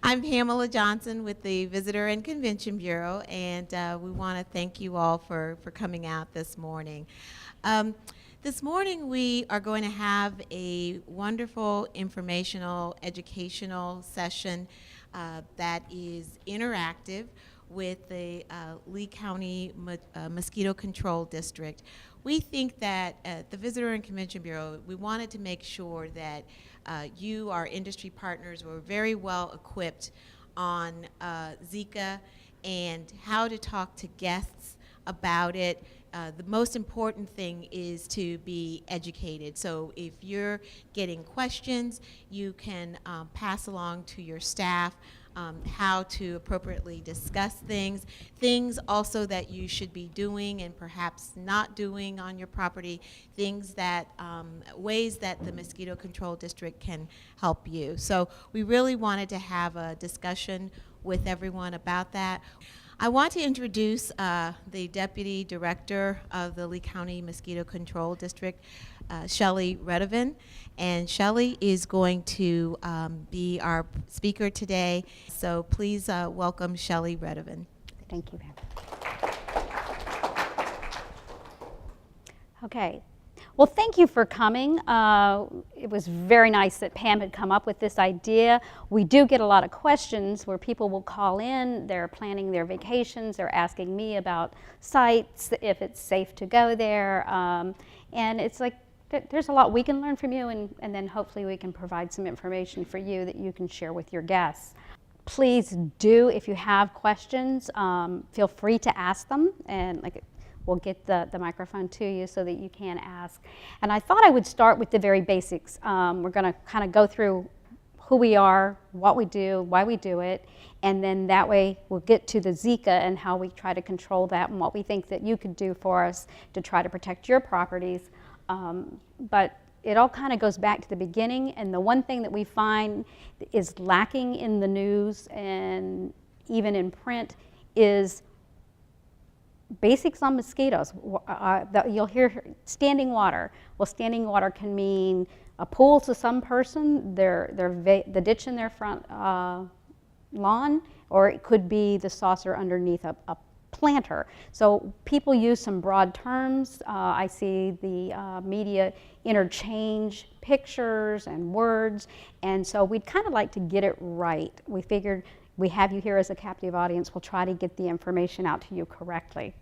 I'm Pamela Johnson with the Visitor and Convention Bureau, and we want to thank you all for coming out this morning. This morning we are going to have a wonderful informational, educational session that is interactive with the Lee County Mosquito Control District. We think that at the Visitor and Convention Bureau, we wanted to make sure that you, our industry partners, were very well equipped on Zika and how to talk to guests about it. The most important thing is to be educated. So if you're getting questions, you can pass along to your staff how to appropriately discuss things also that you should be doing and perhaps not doing on your property, things that, ways that the Mosquito Control District can help you. So we really wanted to have a discussion with everyone about that. I want to introduce the Deputy Director of the Lee County Mosquito Control District, Shelley Redovan, and Shelley is going to be our speaker today. So please welcome Shelley Redovan. Thank you, Pam. Okay. Well, thank you for coming. It was very nice that Pam had come up with this idea. We do get a lot of questions where people will call in, they're planning their vacations, they're asking me about sites, if it's safe to go there, and it's like there's a lot we can learn from you, and then hopefully we can provide some information for you that you can share with your guests. Please do, if you have questions, feel free to ask them, and we'll get the microphone to you so that you can ask. And I thought I would start with the very basics. We're going to kind of go through who we are, what we do, why we do it, and then that way we'll get to the Zika and how we try to control that and what we think that you could do for us to try to protect your properties. But it all kind of goes back to the beginning, and the one thing that we find is lacking in the news and even in print is basics on mosquitoes. You'll hear standing water. Well, standing water can mean a pool to some person, the ditch in their front lawn, or it could be the saucer underneath a planter. So people use some broad terms. I see the media interchange pictures and words, and so we'd kind of like to get it right. We figured we have you here as a captive audience. We'll try to get the information out to you correctly.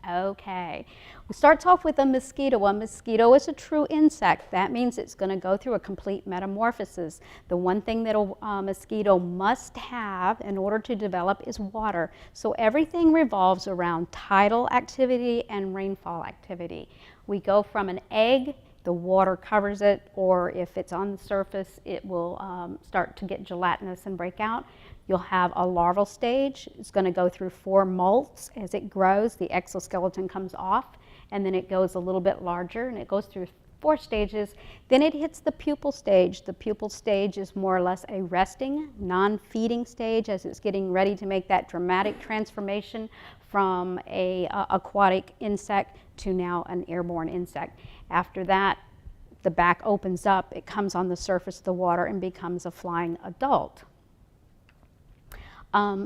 Okay, we start off with a mosquito. A mosquito is a true insect. That means it's going to go through a complete metamorphosis. The one thing that a mosquito must have in order to develop is water. So everything revolves around tidal activity and rainfall activity. We go from an egg, the water covers it, or if it's on the surface, it will start to get gelatinous and break out. You'll have a larval stage. It's going to go through 4 molts. As it grows, the exoskeleton comes off, and then it goes a little bit larger, and it goes through 4 stages. Then it hits the pupal stage. The pupal stage is more or less a resting, non-feeding stage as it's getting ready to make that dramatic transformation from a aquatic insect to now an airborne insect. After that, the back opens up, it comes on the surface of the water and becomes a flying adult.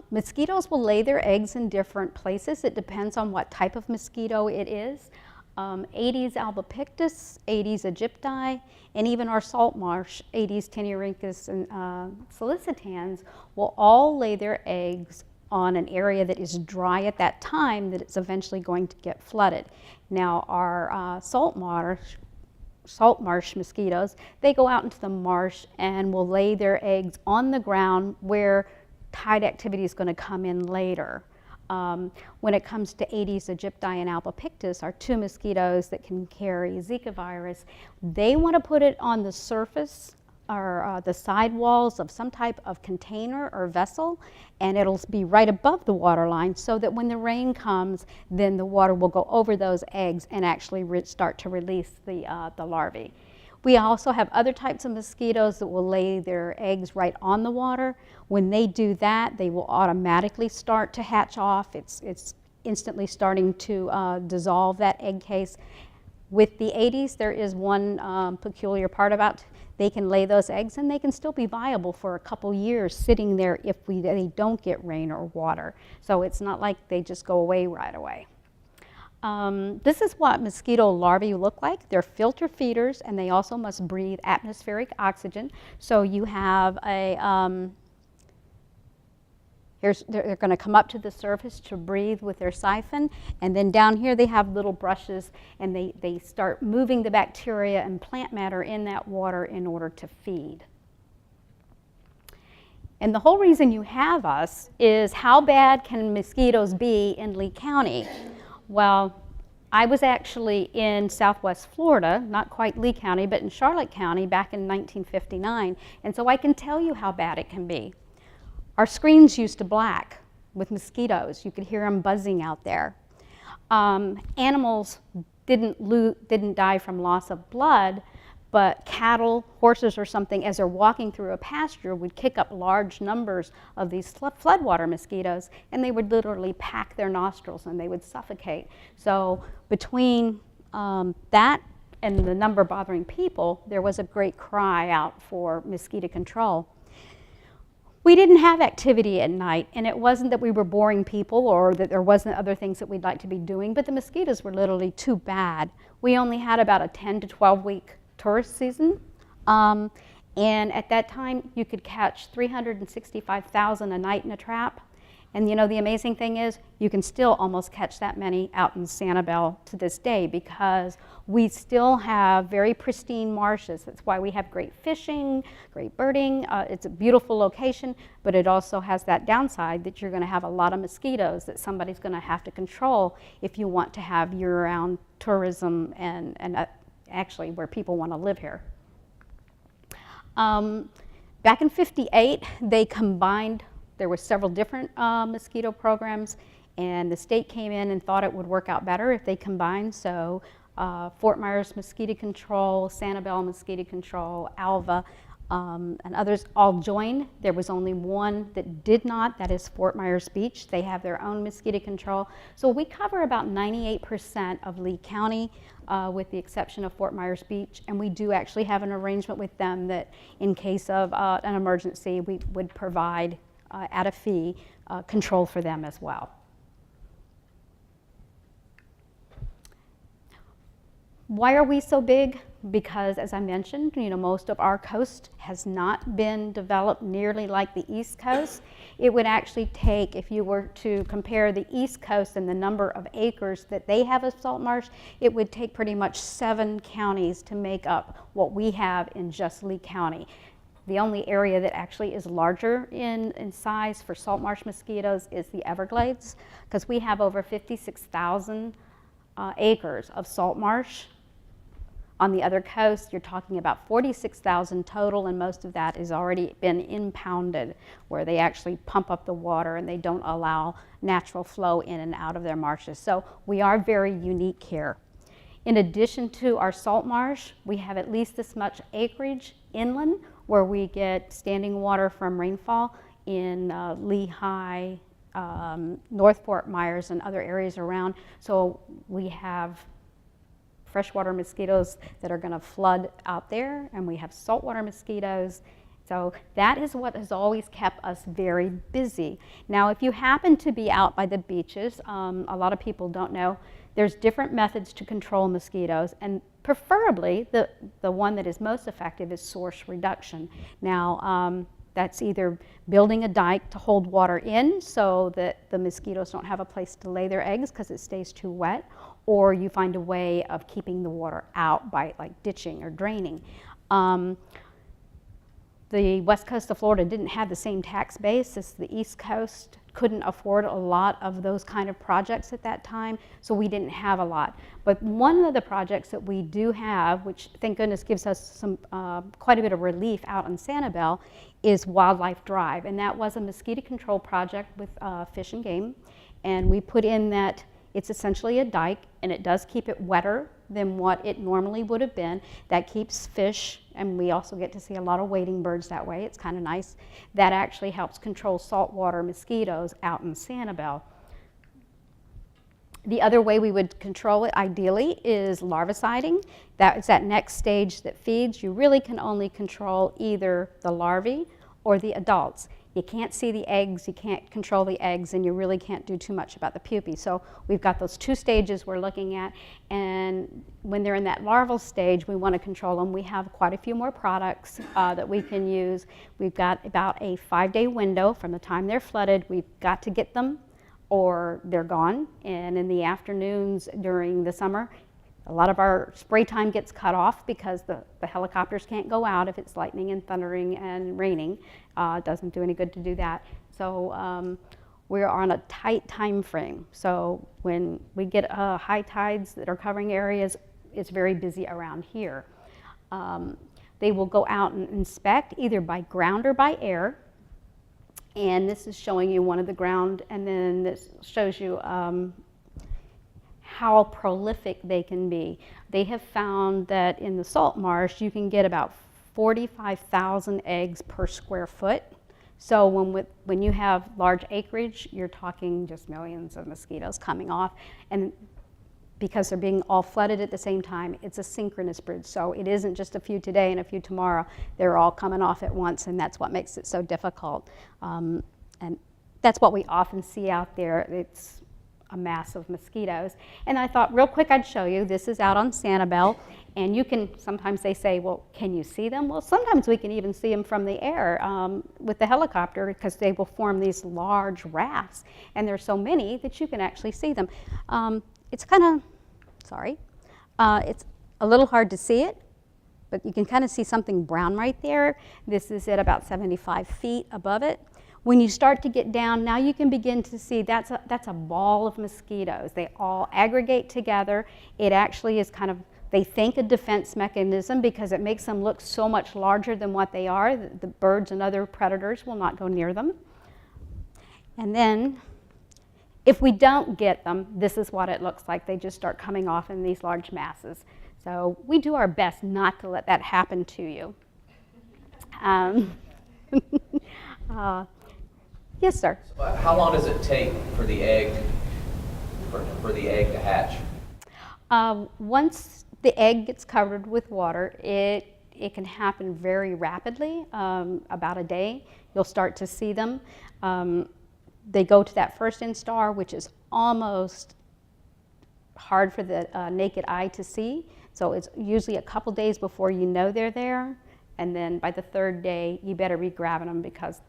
Mosquitoes will lay their eggs in different places. It depends on what type of mosquito it is. Aedes albopictus, Aedes aegypti, and even our salt marsh, Aedes tenuricus and solicitans, will all lay their eggs on an area that is dry at that time that it's eventually going to get flooded. Now our salt marsh mosquitoes, they go out into the marsh and will lay their eggs on the ground where tide activity is going to come in later. When it comes to Aedes aegypti and albopictus, are 2 mosquitoes that can carry Zika virus, they want to put it on the surface or the side walls of some type of container or vessel, and it'll be right above the water line so that when the rain comes, then the water will go over those eggs and actually start to release the larvae. We also have other types of mosquitoes that will lay their eggs right on the water. When they do that, they will automatically start to hatch off. It's instantly starting to dissolve that egg case. With the Aedes, there is one peculiar part about They can lay those eggs and they can still be viable for a couple years sitting there if they don't get rain or water. So it's not like they just go away right away. This is what mosquito larvae look like. They're filter feeders, and they also must breathe atmospheric oxygen. So you have a, they're going to come up to the surface to breathe with their siphon, and then down here they have little brushes, and they start moving the bacteria and plant matter in that water in order to feed. And the whole reason you have us is how bad can mosquitoes be in Lee County? Well, I was actually in Southwest Florida, not quite Lee County, but in Charlotte County back in 1959, and so I can tell you how bad it can be. Our screens used to black with mosquitoes. You could hear them buzzing out there. Animals didn't die from loss of blood, but cattle, horses or something, as they're walking through a pasture, would kick up large numbers of these floodwater mosquitoes, and they would literally pack their nostrils and they would suffocate. So between that and the number bothering people, there was a great cry out for mosquito control. We didn't have activity at night, and it wasn't that we were boring people or that there wasn't other things that we'd like to be doing, but the mosquitoes were literally too bad. We only had about a 10 to 12 week tourist season, and at that time you could catch 365,000 a night in a trap. And you know, the amazing thing is you can still almost catch that many out in Sanibel to this day, because we still have very pristine marshes. That's why we have great fishing, great birding. It's a beautiful location, but it also has that downside that you're going to have a lot of mosquitoes that somebody's going to have to control if you want to have year-round tourism and actually where people want to live here. Back in '58, they combined. There were several different mosquito programs, and the state came in and thought it would work out better if they combined. So Fort Myers Mosquito Control, Sanibel Mosquito Control, Alva, and others all joined. There was only one that did not, that is Fort Myers Beach. They have their own mosquito control. So we cover about 98% of Lee County, with the exception of Fort Myers Beach, and we do actually have an arrangement with them that in case of an emergency, we would provide at a fee, control for them as well. Why are we so big? Because, as I mentioned, you know, most of our coast has not been developed nearly like the East Coast. It would actually take, if you were to compare the East Coast and the number of acres that they have of salt marsh, it would take pretty much 7 counties to make up what we have in just Lee County. The only area that actually is larger in size for salt marsh mosquitoes is the Everglades, because we have over 56,000 acres of salt marsh. On the other coast, you're talking about 46,000 total, and most of that has already been impounded, where they actually pump up the water and they don't allow natural flow in and out of their marshes. So we are very unique here. In addition to our salt marsh, we have at least this much acreage inland, where we get standing water from rainfall in Lehigh, North Fort Myers, and other areas around. So we have freshwater mosquitoes that are going to flood out there, and we have saltwater mosquitoes. So that is what has always kept us very busy. Now, if you happen to be out by the beaches, a lot of people don't know, there's different methods to control mosquitoes, and preferably the one that is most effective is source reduction. Now, that's either building a dike to hold water in so that the mosquitoes don't have a place to lay their eggs because it stays too wet, or you find a way of keeping the water out by like ditching or draining. The west coast of Florida didn't have the same tax base as the east coast, couldn't afford a lot of those kind of projects at that time, so we didn't have a lot. But one of the projects that we do have, which thank goodness gives us some quite a bit of relief out in Sanibel, is Wildlife Drive, and that was a mosquito control project with Fish and Game, and we put in that it's essentially a dike, and it does keep it wetter than what it normally would have been. That keeps fish, and we also get to see a lot of wading birds that way. It's kind of nice. That actually helps control saltwater mosquitoes out in Sanibel. The other way we would control it ideally is larviciding. That is that next stage that feeds. You really can only control either the larvae or the adults. You can't see the eggs, you can't control the eggs, and you really can't do too much about the pupae. So we've got those two stages we're looking at, and when they're in that larval stage, we want to control them. We have quite a few more products that we can use. We've got about a 5-day window from the time they're flooded. We've got to get them or they're gone. And in the afternoons during the summer, a lot of our spray time gets cut off because the helicopters can't go out if it's lightning and thundering and raining. It doesn't do any good to do that. So we're on a tight time frame. So when we get high tides that are covering areas, it's very busy around here. They will go out and inspect either by ground or by air. And this is showing you one of the ground, and then this shows you how prolific they can be. They have found that in the salt marsh, you can get about 45,000 eggs per square foot. So when you have large acreage, you're talking just millions of mosquitoes coming off. And because they're being all flooded at the same time, it's a synchronous brood. So it isn't just a few today and a few tomorrow. They're all coming off at once, and that's what makes it so difficult. And that's what we often see out there. It's a mass of mosquitoes. And I thought real quick I'd show you. This is out on Sanibel, and you can, sometimes they say, well, can you see them? Well, sometimes we can even see them from the air with the helicopter, because they will form these large rafts, and there's so many that you can actually see them. It's kind of, it's a little hard to see it, but you can kind of see something brown right there. This is at about 75 feet above it. When you start to get down, now you can begin to see that's a ball of mosquitoes. They all aggregate together. It actually is kind of, they think, a defense mechanism, because it makes them look so much larger than what they are. The birds and other predators will not go near them. And then, if we don't get them, this is what it looks like. They just start coming off in these large masses. So we do our best not to let that happen to you. Yes, sir. So how long does it take for the egg to hatch? Once the egg gets covered with water, it can happen very rapidly. About a day, you'll start to see them. They go to that first instar, which is almost hard for the naked eye to see. So it's usually a couple days before you know they're there. And then by the third day, you better be grabbing them, because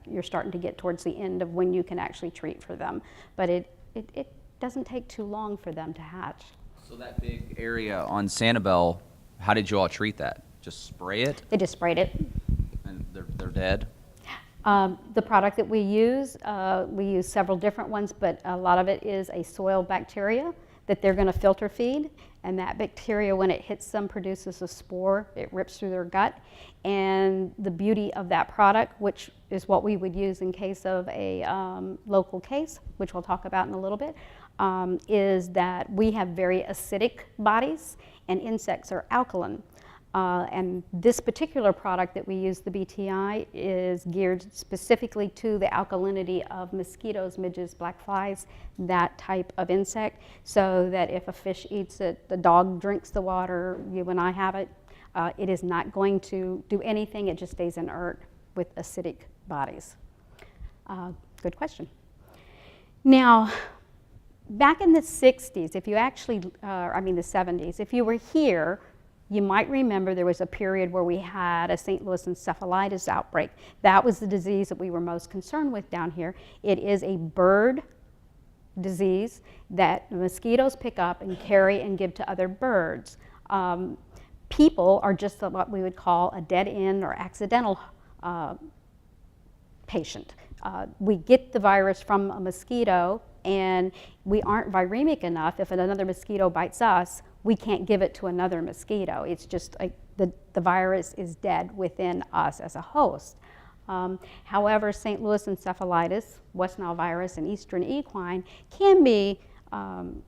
you're starting to get towards the end of when you can actually treat for them. But it doesn't take too long for them to hatch. So that big area on Sanibel, how did you all treat that? Just spray it? They just sprayed it. And they're dead? The product that we use several different ones, but a lot of it is a soil bacteria that they're going to filter feed. And that bacteria, when it hits them, produces a spore. It rips through their gut. And the beauty of that product, which is what we would use in case of a local case, which we'll talk about in a little bit, is that we have very acidic bodies, and insects are alkaline. And this particular product that we use, the BTI, is geared specifically to the alkalinity of mosquitoes, midges, black flies, that type of insect, so that if a fish eats it, the dog drinks the water, you and I have it, it is not going to do anything. It just stays inert with acidic bodies. Good question. Now, back in the 60s, if you actually, the 70s, if you were here, you might remember there was a period where we had a St. Louis encephalitis outbreak. That was the disease that we were most concerned with down here. It is a bird disease that mosquitoes pick up and carry and give to other birds. People are just what we would call a dead end or accidental patient. We get the virus from a mosquito, and we aren't viremic enough. If another mosquito bites us, we can't give it to another mosquito. It's just like the virus is dead within us as a host. However, St. Louis encephalitis, West Nile virus, and Eastern equine can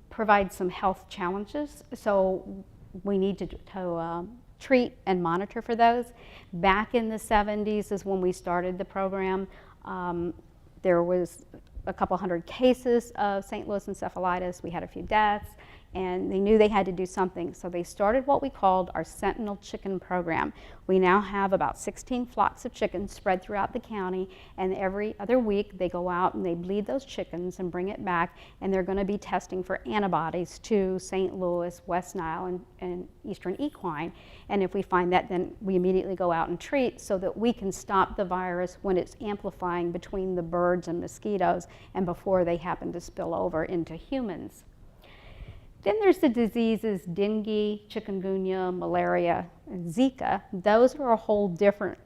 provide some health challenges. So we need to treat and monitor for those. Back in the 70s is when we started the program. There was a couple hundred cases of St. Louis encephalitis. We had a few deaths, and they knew they had to do something. So they started what we called our Sentinel Chicken Program. We now have about 16 flocks of chickens spread throughout the county, and every other week they go out and they bleed those chickens and bring it back, and they're going to be testing for antibodies to St. Louis, West Nile, and Eastern Equine. And if we find that, then we immediately go out and treat so that we can stop the virus when it's amplifying between the birds and mosquitoes and before they happen to spill over into humans. Then there's the diseases dengue, chikungunya, malaria, and Zika. Those are a whole different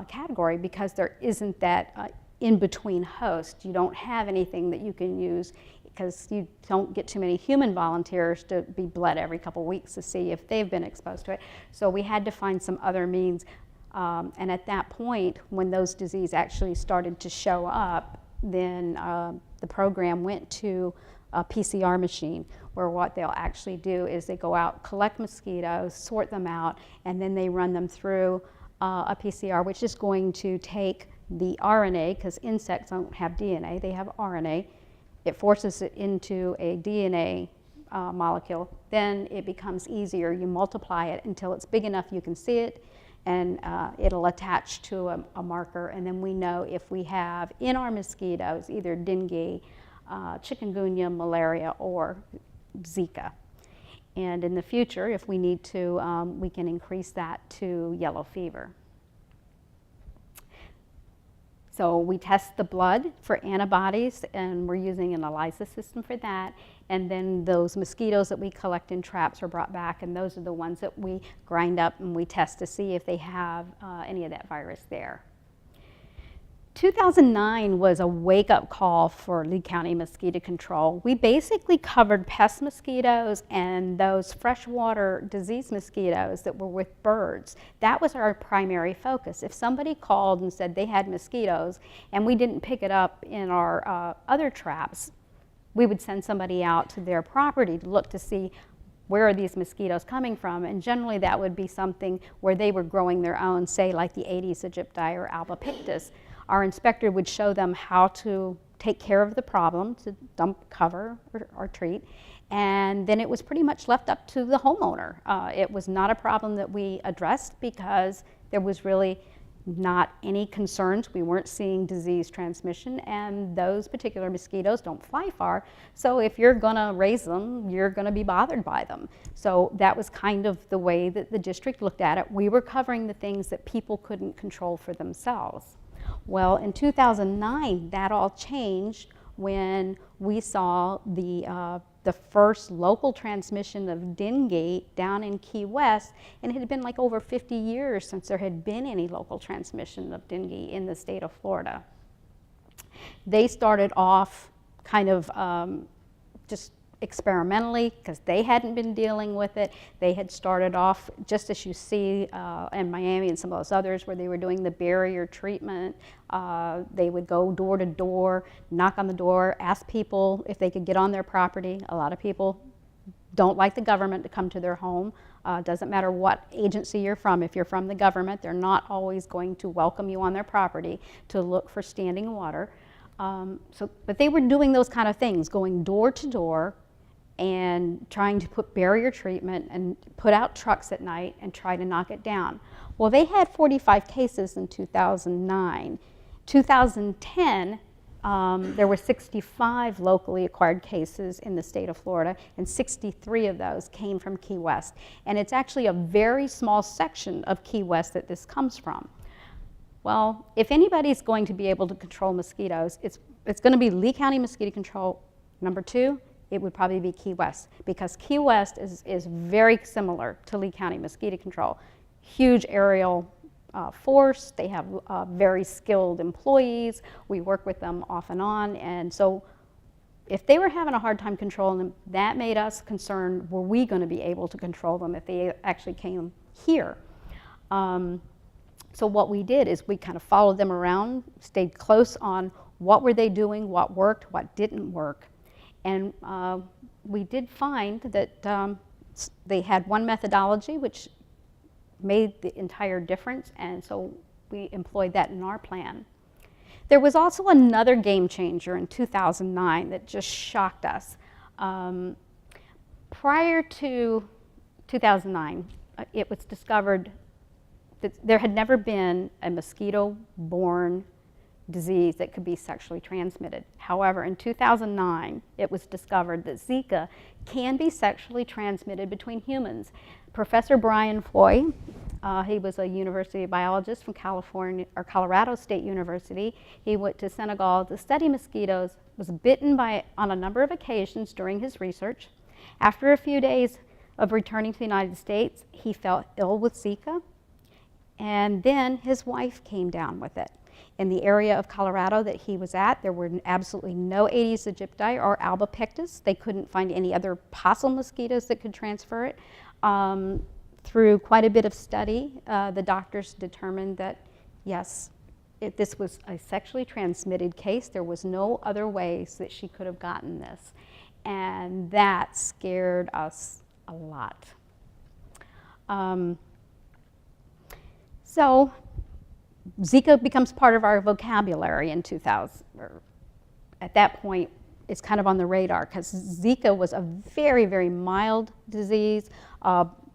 category because there isn't that in-between host. You don't have anything that you can use because you don't get too many human volunteers to be bled every couple weeks to see if they've been exposed to it. So we had to find some other means. And at that point, when those diseases actually started to show up, then the program went to a PCR machine, where what they'll actually do is they go out, collect mosquitoes, sort them out, and then they run them through a PCR, which is going to take the RNA, because insects don't have DNA, they have RNA. It forces it into a DNA molecule. Then it becomes easier. You multiply it until it's big enough you can see it, and it'll attach to a marker, and then we know if we have in our mosquitoes either dengue, chikungunya, malaria, or Zika. And in the future, if we need to, we can increase that to yellow fever. So we test the blood for antibodies, and we're using an ELISA system for that. And then those mosquitoes that we collect in traps are brought back, and those are the ones that we grind up and we test to see if they have any of that virus there. 2009 was a wake-up call for Lee County mosquito control. We basically covered pest mosquitoes and those freshwater disease mosquitoes that were with birds. That was our primary focus. If somebody called and said they had mosquitoes and we didn't pick it up in our other traps, we would send somebody out to their property to look to see where are these mosquitoes coming from, and generally that would be something where they were growing their own, say like the Aedes aegypti or albopictus. Our inspector would show them how to take care of the problem, to dump, cover, or treat, and then it was pretty much left up to the homeowner. It was not a problem that we addressed because there was really not any concerns. We weren't seeing disease transmission, and those particular mosquitoes don't fly far, so if you're gonna raise them, you're gonna be bothered by them. So that was kind of the way that the district looked at it. We were covering the things that people couldn't control for themselves. Well, in 2009, that all changed when we saw the first local transmission of dengue down in Key West, and it had been like over 50 years since there had been any local transmission of dengue in the state of Florida. They started off kind of just experimentally because they hadn't been dealing with it. They had started off just as you see in Miami and some of those others where they were doing the barrier treatment. They would go door to door, knock on the door, ask people if they could get on their property. A lot of people don't like the government to come to their home. Doesn't matter what agency you're from. If you're from the government, they're not always going to welcome you on their property to look for standing water. But they were doing those kind of things, going door to door and trying to put barrier treatment and put out trucks at night and try to knock it down. Well, they had 45 cases in 2009. 2010, there were 65 locally acquired cases in the state of Florida, and 63 of those came from Key West. And it's actually a very small section of Key West that this comes from. Well, if anybody's going to be able to control mosquitoes, it's going to be Lee County Mosquito Control. Number two, it would probably be Key West, because Key West is very similar to Lee County Mosquito Control. Huge aerial force, they have very skilled employees, we work with them off and on, and so if they were having a hard time controlling them, that made us concerned, were we going to be able to control them if they actually came here? So what we did is we kind of followed them around, stayed close on what were they doing, what worked, what didn't work. And we did find that they had one methodology which made the entire difference, and so we employed that in our plan. There was also another game changer in 2009 that just shocked us. Prior to 2009, it was discovered that there had never been a mosquito-borne disease that could be sexually transmitted. However, in 2009, it was discovered that Zika can be sexually transmitted between humans. Professor Brian Foy, he was a university biologist from Colorado State University. He went to Senegal to study mosquitoes, was bitten on a number of occasions during his research. After a few days of returning to the United States, he fell ill with Zika, and then his wife came down with it. In the area of Colorado that he was at, there were absolutely no Aedes aegypti or albopictus. They couldn't find any other possible mosquitoes that could transfer it. Through quite a bit of study, the doctors determined that, yes, this was a sexually transmitted case. There was no other ways that she could have gotten this. And that scared us a lot. So Zika becomes part of our vocabulary in 2000. At that point, it's kind of on the radar because Zika was a very, very mild disease.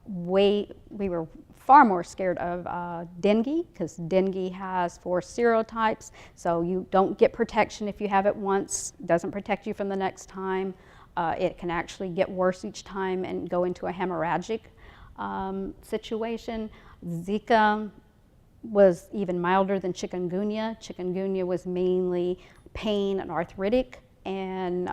We were far more scared of dengue because dengue has 4 serotypes, so you don't get protection if you have it once. It doesn't protect you from the next time. It can actually get worse each time and go into a hemorrhagic situation. Zika was even milder than chikungunya. Chikungunya was mainly pain and arthritic, and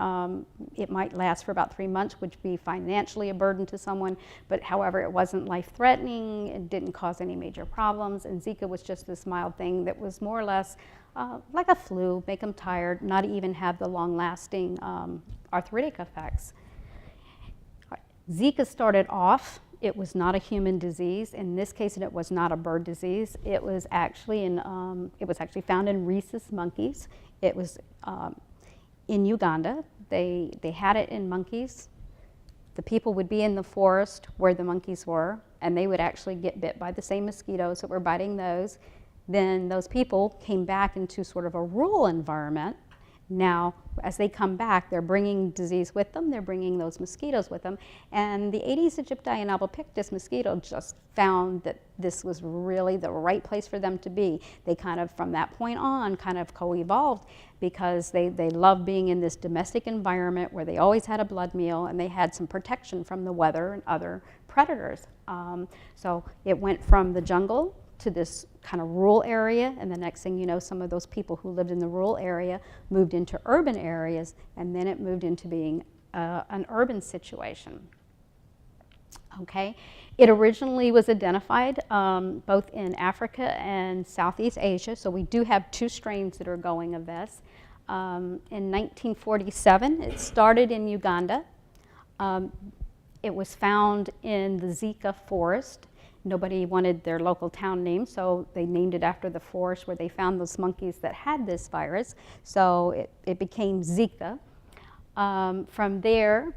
it might last for about 3 months, which would be financially a burden to someone, but however, it wasn't life-threatening, it didn't cause any major problems, and Zika was just this mild thing that was more or less like a flu, make them tired, not even have the long-lasting arthritic effects. Zika started off, it was not a human disease. In this case, it was not a bird disease. It was actually found in rhesus monkeys. It was in Uganda. They had it in monkeys. The people would be in the forest where the monkeys were, and they would actually get bit by the same mosquitoes that were biting those. Then those people came back into sort of a rural environment. Now, as they come back, they're bringing disease with them, they're bringing those mosquitoes with them, and the Aedes aegypti and albopictus mosquito just found that this was really the right place for them to be. They kind of, from that point on, kind of co-evolved because they loved being in this domestic environment where they always had a blood meal and they had some protection from the weather and other predators. So it went from the jungle to this kind of rural area, and the next thing you know, some of those people who lived in the rural area moved into urban areas, and then it moved into being an urban situation. Okay, it originally was identified both in Africa and Southeast Asia, so we do have 2 strains that are going of this. In 1947, it started in Uganda. It was found in the Zika forest. Nobody wanted their local town name, so they named it after the forest where they found those monkeys that had this virus. So it became Zika. From there,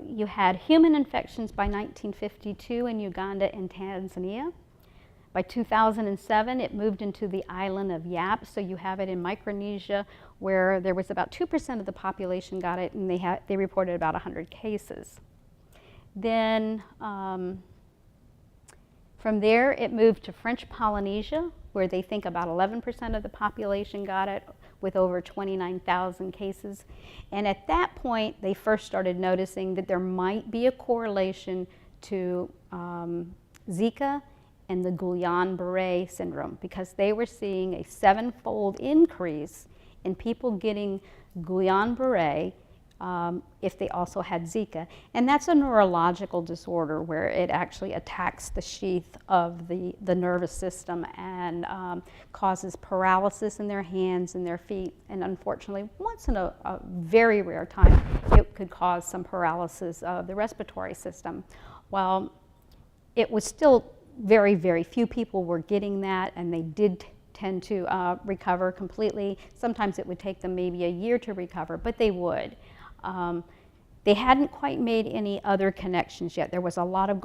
you had human infections by 1952 in Uganda and Tanzania. By 2007, it moved into the island of Yap, so you have it in Micronesia, where there was about 2% of the population got it, and they reported about 100 cases. Then, from there, it moved to French Polynesia, where they think about 11% of the population got it, with over 29,000 cases. And at that point, they first started noticing that there might be a correlation to Zika and the Guillain-Barré syndrome, because they were seeing a 7-fold increase in people getting Guillain-Barré if they also had Zika. And that's a neurological disorder where it actually attacks the sheath of the nervous system and causes paralysis in their hands and their feet. And unfortunately, once in a very rare time, it could cause some paralysis of the respiratory system. Well, it was still very, very few people were getting that, and they did tend to recover completely. Sometimes it would take them maybe a year to recover, but they would. They hadn't quite made any other connections yet. There was a lot of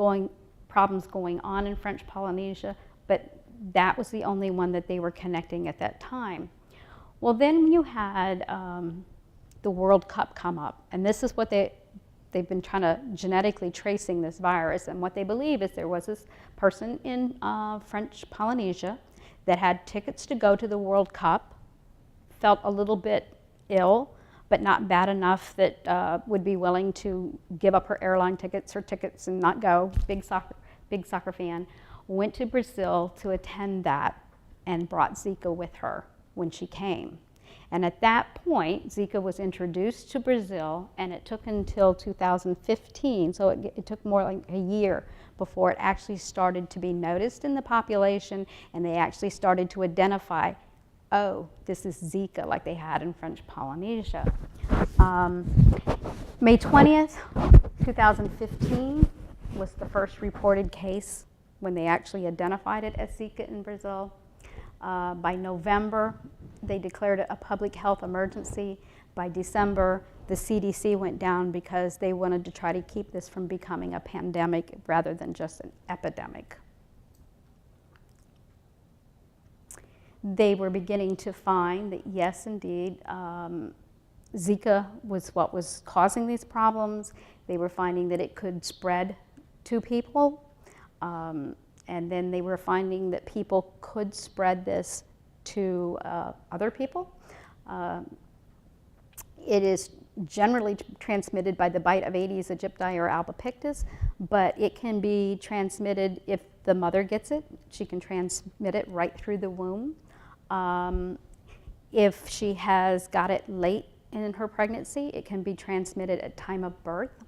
problems going on in French Polynesia, but that was the only one that they were connecting at that time. Well, then you had the World Cup come up, and this is what they've been trying to genetically tracing this virus, and what they believe is there was this person in French Polynesia that had tickets to go to the World Cup, felt a little bit ill, but not bad enough that would be willing to give up her airline tickets, her tickets, and not go. Big soccer fan. Went to Brazil to attend that and brought Zika with her when she came. And at that point, Zika was introduced to Brazil, and it took until 2015, so it took more like a year before it actually started to be noticed in the population, and they actually started to identify, oh, this is Zika, like they had in French Polynesia. May 20th, 2015 was the first reported case when they actually identified it as Zika in Brazil. By November, they declared it a public health emergency. By December, the CDC went down because they wanted to try to keep this from becoming a pandemic rather than just an epidemic. They were beginning to find that, yes, indeed, Zika was what was causing these problems. They were finding that it could spread to people. And then they were finding that people could spread this to other people. It is generally transmitted by the bite of Aedes aegypti or albopictus, but it can be transmitted if the mother gets it. She can transmit it right through the womb. If she has got it late in her pregnancy, it can be transmitted at time of birth.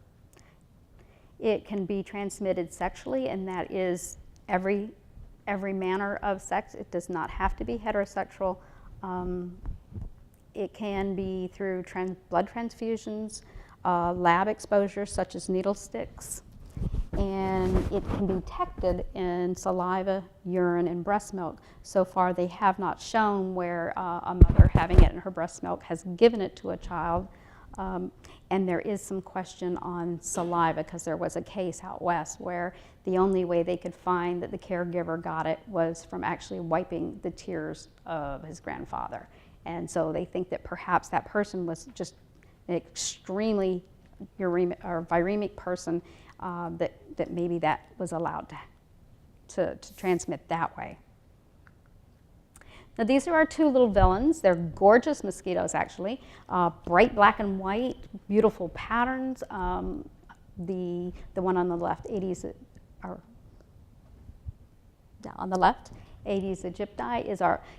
It can be transmitted sexually, and that is every manner of sex. It does not have to be heterosexual. It can be through blood transfusions, lab exposure such as needle sticks, and it can be detected in saliva, urine, and breast milk. So far, they have not shown where a mother having it in her breast milk has given it to a child. And there is some question on saliva, because there was a case out west where the only way they could find that the caregiver got it was from actually wiping the tears of his grandfather. And so they think that perhaps that person was just an extremely viremic person, that maybe that was allowed to transmit that way. Now, these are our two little villains. They're gorgeous mosquitoes, actually. Bright black and white, beautiful patterns. The one on the left, Aedes aegypti,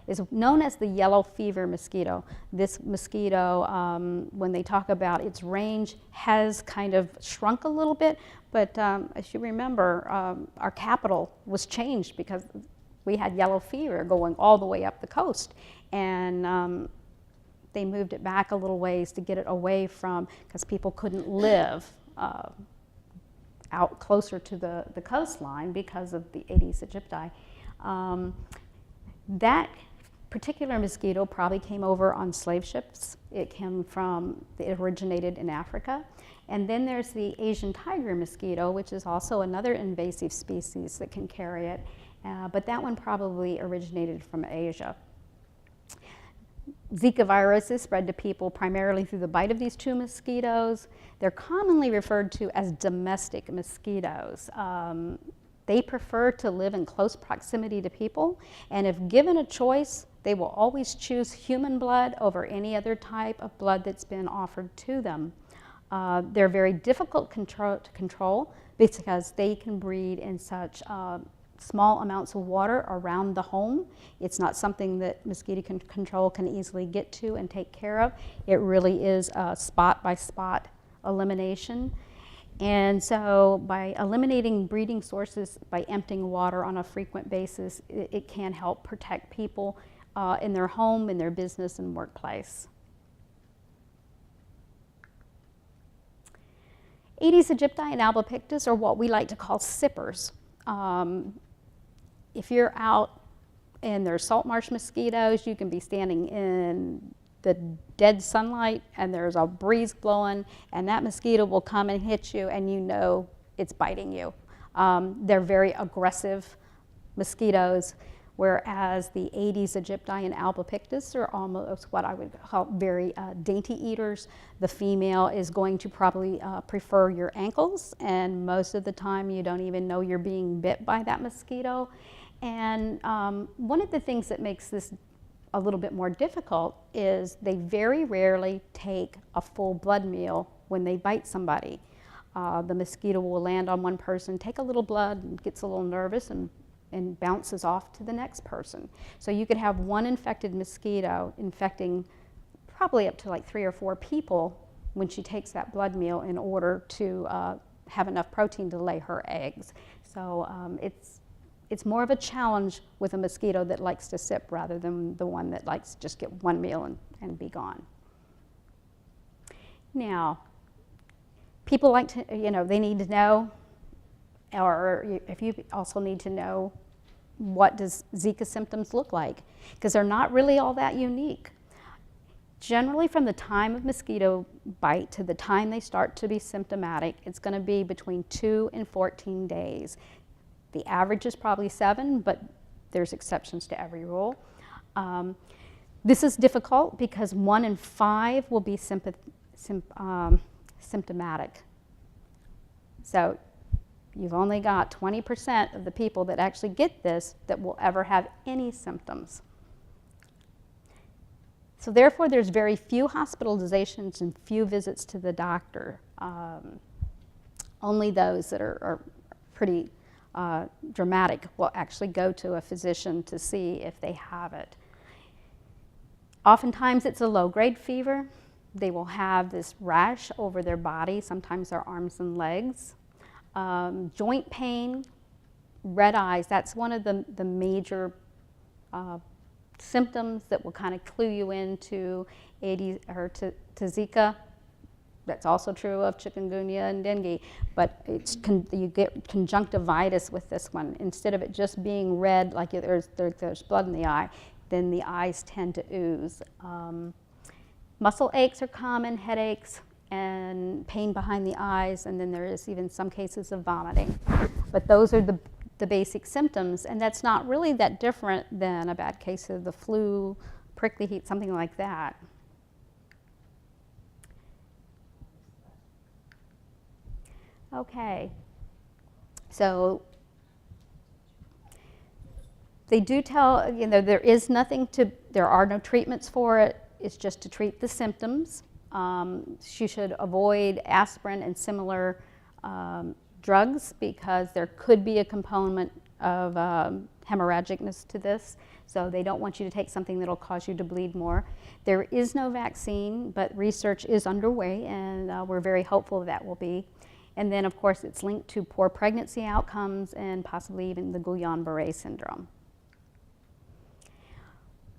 is known as the yellow fever mosquito. This mosquito, when they talk about its range, has kind of shrunk a little bit, but as you remember, our capital was changed because we had yellow fever going all the way up the coast, and they moved it back a little ways to get it away from, because people couldn't live out closer to the coastline because of the Aedes aegypti. That particular mosquito probably came over on slave ships. It originated in Africa. And then there's the Asian tiger mosquito, which is also another invasive species that can carry it. But that one probably originated from Asia. Zika virus is spread to people primarily through the bite of these two mosquitoes. They're commonly referred to as domestic mosquitoes. They prefer to live in close proximity to people, and if given a choice, they will always choose human blood over any other type of blood that's been offered to them. They're very difficult to control because they can breed in such small amounts of water around the home. It's not something that mosquito control can easily get to and take care of. It really is a spot-by-spot elimination. And so by eliminating breeding sources, by emptying water on a frequent basis, it can help protect people in their home, in their business, and workplace. Aedes aegypti and albopictus are what we like to call sippers. If you're out and there's salt marsh mosquitoes, you can be standing in the dead sunlight and there's a breeze blowing, and that mosquito will come and hit you, and you know it's biting you. They're very aggressive mosquitoes. whereas the Aedes aegypti and albopictus are almost what I would call very dainty eaters. The female is going to probably prefer your ankles, and most of the time you don't even know you're being bit by that mosquito. And one of the things that makes this a little bit more difficult is they very rarely take a full blood meal when they bite somebody. The mosquito will land on one person, take a little blood, and gets a little nervous and bounces off to the next person. So you could have one infected mosquito infecting probably up to like 3 or 4 people when she takes that blood meal in order to have enough protein to lay her eggs. So it's more of a challenge with a mosquito that likes to sip rather than the one that likes to just get one meal and be gone. Now, people like to, they need to know, or if you also need to know, what does Zika symptoms look like? Because they're not really all that unique. Generally, from the time of mosquito bite to the time they start to be symptomatic, it's going to be between 2 and 14 days. The average is probably 7, but there's exceptions to every rule. This is difficult because 1 in 5 will be symptomatic. So you've only got 20% of the people that actually get this that will ever have any symptoms. So therefore, there's very few hospitalizations and few visits to the doctor. Only those that are pretty dramatic will actually go to a physician to see if they have it. Oftentimes it's a low-grade fever. They will have this rash over their body, sometimes their arms and legs. Joint pain, red eyes, that's one of the major symptoms that will kind of clue you into Aedes or to Zika. That's also true of chikungunya and dengue, but you get conjunctivitis with this one. Instead of it just being red, like there's blood in the eye, then the eyes tend to ooze. Muscle aches are common, headaches, and pain behind the eyes, and then there is even some cases of vomiting. But those are the basic symptoms, and that's not really that different than a bad case of the flu, prickly heat, something like that. Okay, so they do tell, there is nothing there are no treatments for it. It's just to treat the symptoms. You should avoid aspirin and similar drugs because there could be a component of hemorrhagicness to this. So they don't want you to take something that'll cause you to bleed more. There is no vaccine, but research is underway, and we're very hopeful that will be. And then, of course, it's linked to poor pregnancy outcomes and possibly even the Guillain-Barré syndrome.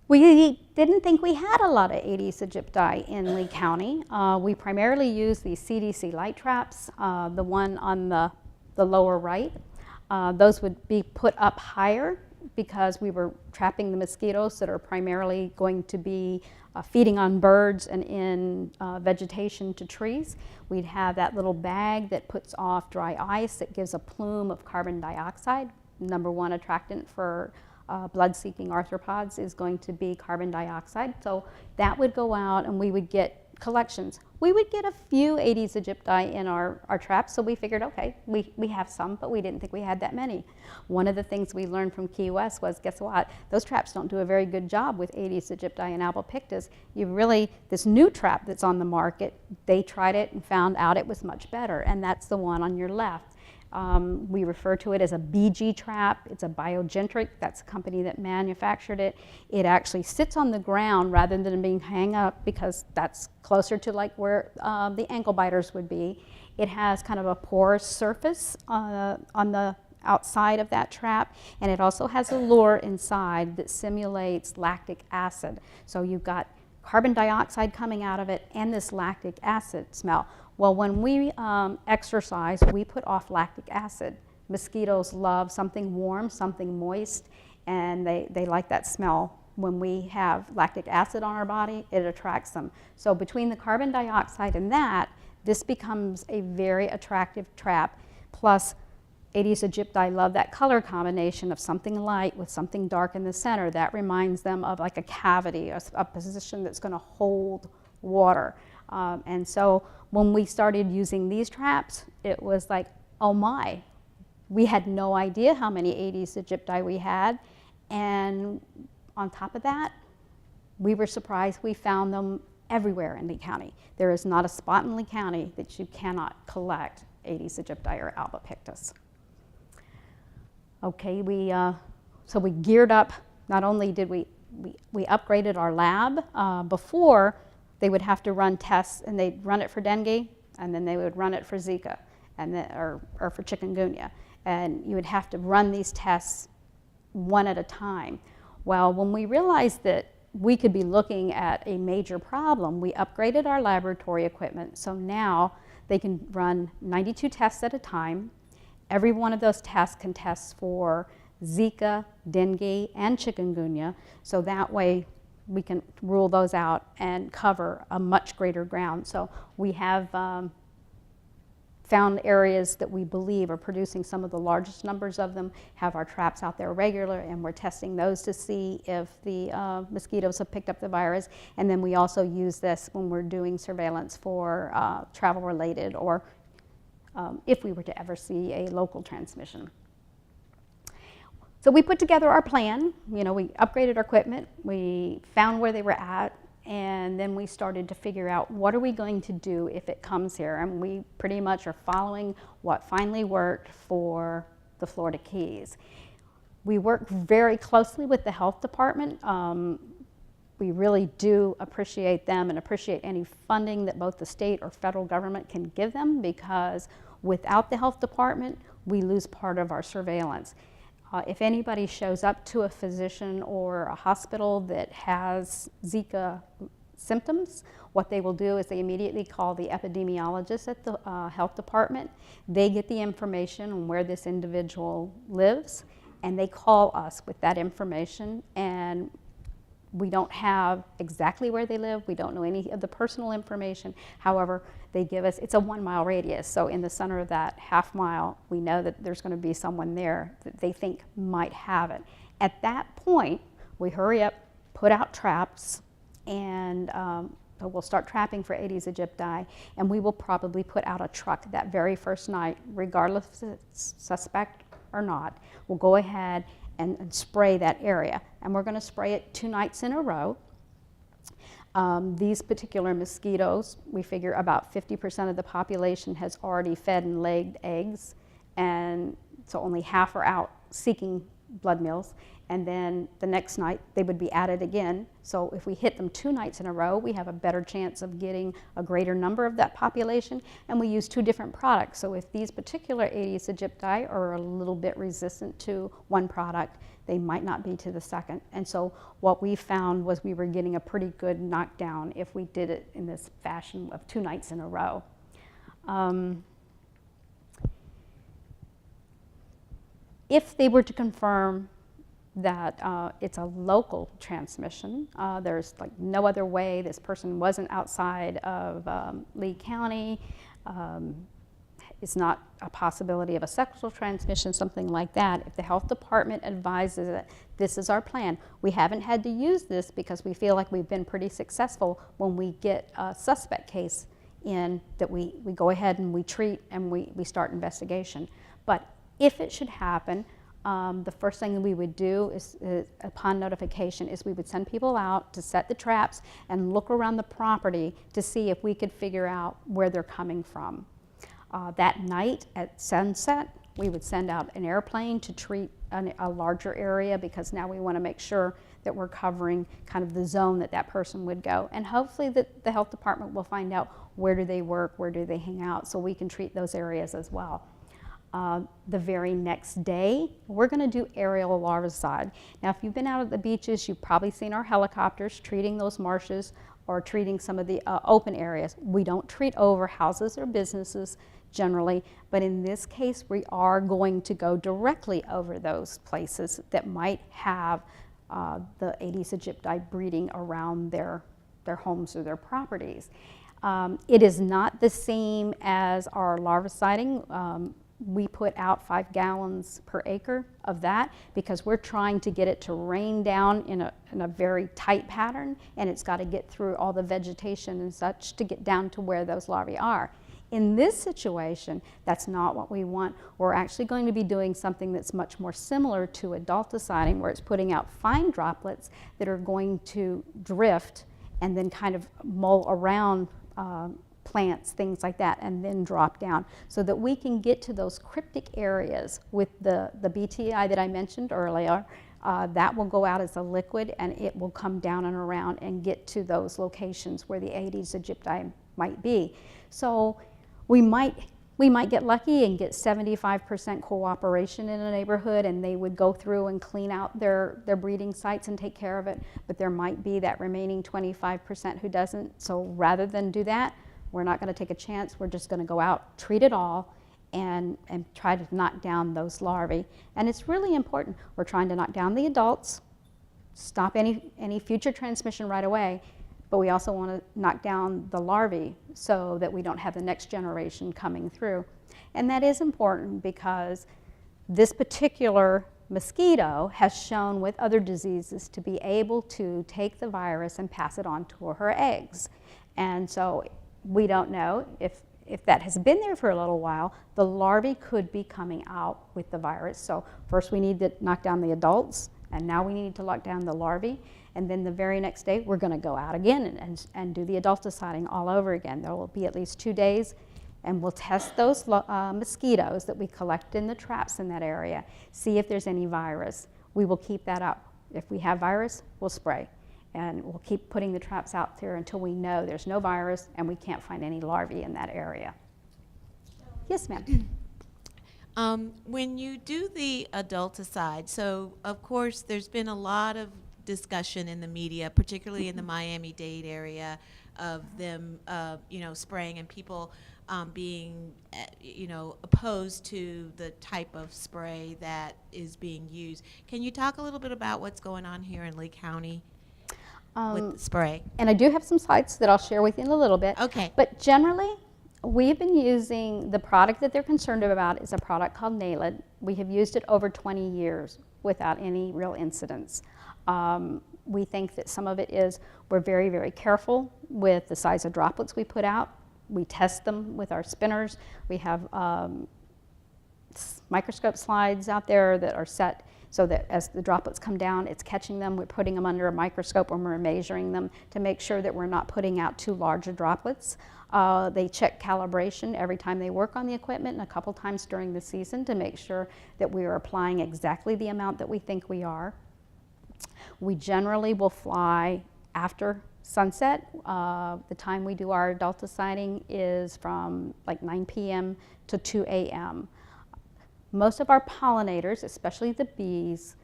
We didn't think we had a lot of Aedes aegypti in Lee County. We primarily use the CDC light traps, the one on the lower right. Those would be put up higher because we were trapping the mosquitoes that are primarily going to be feeding on birds and in vegetation to trees. We'd have that little bag that puts off dry ice that gives a plume of carbon dioxide. Number one attractant for blood-seeking arthropods is going to be carbon dioxide. So that would go out and we would get collections. We would get a few Aedes aegypti in our traps, so we figured, okay, we have some, but we didn't think we had that many. One of the things we learned from Key West was, guess what? Those traps don't do a very good job with Aedes aegypti and albopictus. This new trap that's on the market, they tried it and found out it was much better, and that's the one on your left. We refer to it as a BG trap. It's a Biogentric. That's a company that manufactured it. It actually sits on the ground rather than being hung up because that's closer to like where the ankle biters would be. It has kind of a porous surface on the outside of that trap, and it also has a lure inside that simulates lactic acid. So you've got carbon dioxide coming out of it and this lactic acid smell. Well, when we exercise, we put off lactic acid. Mosquitoes love something warm, something moist, and they like that smell. When we have lactic acid on our body, it attracts them. So between the carbon dioxide and that, this becomes a very attractive trap. Plus, Aedes aegypti love that color combination of something light with something dark in the center. That reminds them of like a cavity, a position that's going to hold water. And so when we started using these traps, it was like, oh my, we had no idea how many Aedes aegypti we had. And on top of that, we were surprised we found them everywhere in Lee County. There is not a spot in Lee County that you cannot collect Aedes aegypti or albopictus. Okay, so we geared up. Not only did we upgraded our lab. Before, they would have to run tests, and they'd run it for dengue, and then they would run it for Zika, and then, or for chikungunya. And you would have to run these tests one at a time. Well, when we realized that we could be looking at a major problem, we upgraded our laboratory equipment, so now they can run 92 tests at a time. Every one of those tests can test for Zika, dengue, and chikungunya, so that way we can rule those out and cover a much greater ground. So we have found areas that we believe are producing some of the largest numbers of them, have our traps out there regular, and we're testing those to see if the mosquitoes have picked up the virus. And then we also use this when we're doing surveillance for travel-related or if we were to ever see a local transmission. So we put together our plan. You know, we upgraded our equipment, we found where they were at, and then we started to figure out what are we going to do if it comes here. And we pretty much are following what finally worked for the Florida Keys. We work very closely with the health department. We really do appreciate them and appreciate any funding that both the state or federal government can give them, because without the health department, we lose part of our surveillance. If anybody shows up to a physician or a hospital that has Zika symptoms, what they will do is they immediately call the epidemiologist at the health department. They get the information on where this individual lives, and they call us with that information. And we don't have exactly where they live. We don't know any of the personal information. However, they give us, it's a 1 mile radius. So in the center of that half mile, we know that there's going to be someone there that they think might have it. At that point, we hurry up, put out traps, and so we'll start trapping for Aedes aegypti, and we will probably put out a truck that very first night, regardless if it's suspect or not. We'll go ahead and spray that area. And we're going to spray it 2 nights in a row. These particular mosquitoes, we figure about 50% of the population has already fed and laid eggs, and so only half are out seeking blood meals. And then the next night they would be added again. So if we hit them 2 nights in a row, we have a better chance of getting a greater number of that population. And we use 2 different products. So if these particular Aedes aegypti are a little bit resistant to one product, they might not be to the second. And so what we found was we were getting a pretty good knockdown if we did it in this fashion of 2 nights in a row. If they were to confirm that it's a local transmission, there's like no other way, this person wasn't outside of Lee County, it's not a possibility of a sexual transmission, something like that. If the health department advises that this is our plan, we haven't had to use this because we feel like we've been pretty successful when we get a suspect case in, that we go ahead and we treat and we start investigation. But if it should happen, the first thing that we would do is, upon notification, is we would send people out to set the traps and look around the property to see if we could figure out where they're coming from. That night at sunset, we would send out an airplane to treat a larger area, because now we want to make sure that we're covering kind of the zone that that person would go. And hopefully the health department will find out where do they work, where do they hang out, so we can treat those areas as well. The very next day, we're going to do aerial larvicide. Now, if you've been out at the beaches, you've probably seen our helicopters treating those marshes or treating some of the open areas. We don't treat over houses or businesses generally, but in this case, we are going to go directly over those places that might have the Aedes aegypti breeding around their homes or their properties. It is not the same as our larviciding. we put out 5 gallons per acre of that because we're trying to get it to rain down in a very tight pattern, and it's got to get through all the vegetation and such to get down to where those larvae are. In this situation, that's not what we want. We're actually going to be doing something that's much more similar to adulticiding, where it's putting out fine droplets that are going to drift and then kind of mull around plants, things like that, and then drop down so that we can get to those cryptic areas with the BTI that I mentioned earlier. That will go out as a liquid, and it will come down and around and get to those locations where the Aedes aegypti might be. So we might get lucky and get 75% cooperation in a neighborhood, and they would go through and clean out their breeding sites and take care of it, but there might be that remaining 25% who doesn't. So rather than do that, we're not going to take a chance. We're just going to go out, treat it all, and try to knock down those larvae. And it's really important. We're trying to knock down the adults, stop any future transmission right away, but we also want to knock down the larvae so that we don't have the next generation coming through. And that is important because this particular mosquito has shown with other diseases to be able to take the virus and pass it on to her eggs. And so we don't know if that has been there for a little while, the larvae could be coming out with the virus. So first we need to knock down the adults, and now we need to lock down the larvae. And then the very next day, we're going to go out again and do the adulticiding all over again. There will be at least 2 days, and we'll test those mosquitoes that we collect in the traps in that area, see if there's any virus. We will keep that up. If we have virus, we'll spray. And we'll keep putting the traps out there until we know there's no virus and we can't find any larvae in that area. Yes, ma'am. When you do the adulticide, so of course there's been a lot of discussion in the media, particularly in the Miami-Dade area, of them, spraying, and people being, opposed to the type of spray that is being used. Can you talk a little bit about what's going on here in Lee County with the spray? And I do have some sites that I'll share with you in a little bit. Okay. But generally, we've been using the product that they're concerned about is a product called Naled. We have used it over 20 years without any real incidents. We think that some of it is we're very, very careful with the size of droplets we put out. We test them with our spinners. We have microscope slides out there that are set so that as the droplets come down, it's catching them. We're putting them under a microscope when we're measuring them to make sure that we're not putting out too large of droplets. They check calibration every time they work on the equipment and a couple times during the season to make sure that we are applying exactly the amount that we think we are. We generally will fly after sunset. The time we do our adulticiding is from like 9 p.m. to 2 a.m. Most of our pollinators, especially the bees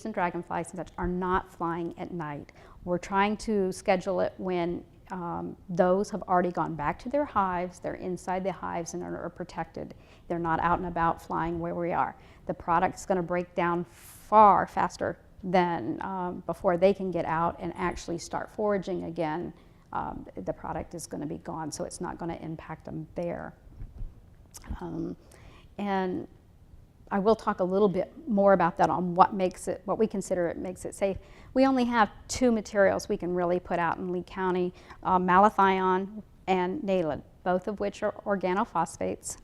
and dragonflies and such, are not flying at night. We're trying to schedule it when those have already gone back to their hives, they're inside the hives and are protected. They're not out and about flying where we are. The product's going to break down far faster than before they can get out and actually start foraging again. The product is going to be gone, so it's not going to impact them there. And I will talk a little bit more about that on what we consider makes it safe. We only have 2 materials we can really put out in Lee County, malathion and Naled, both of which are organophosphates.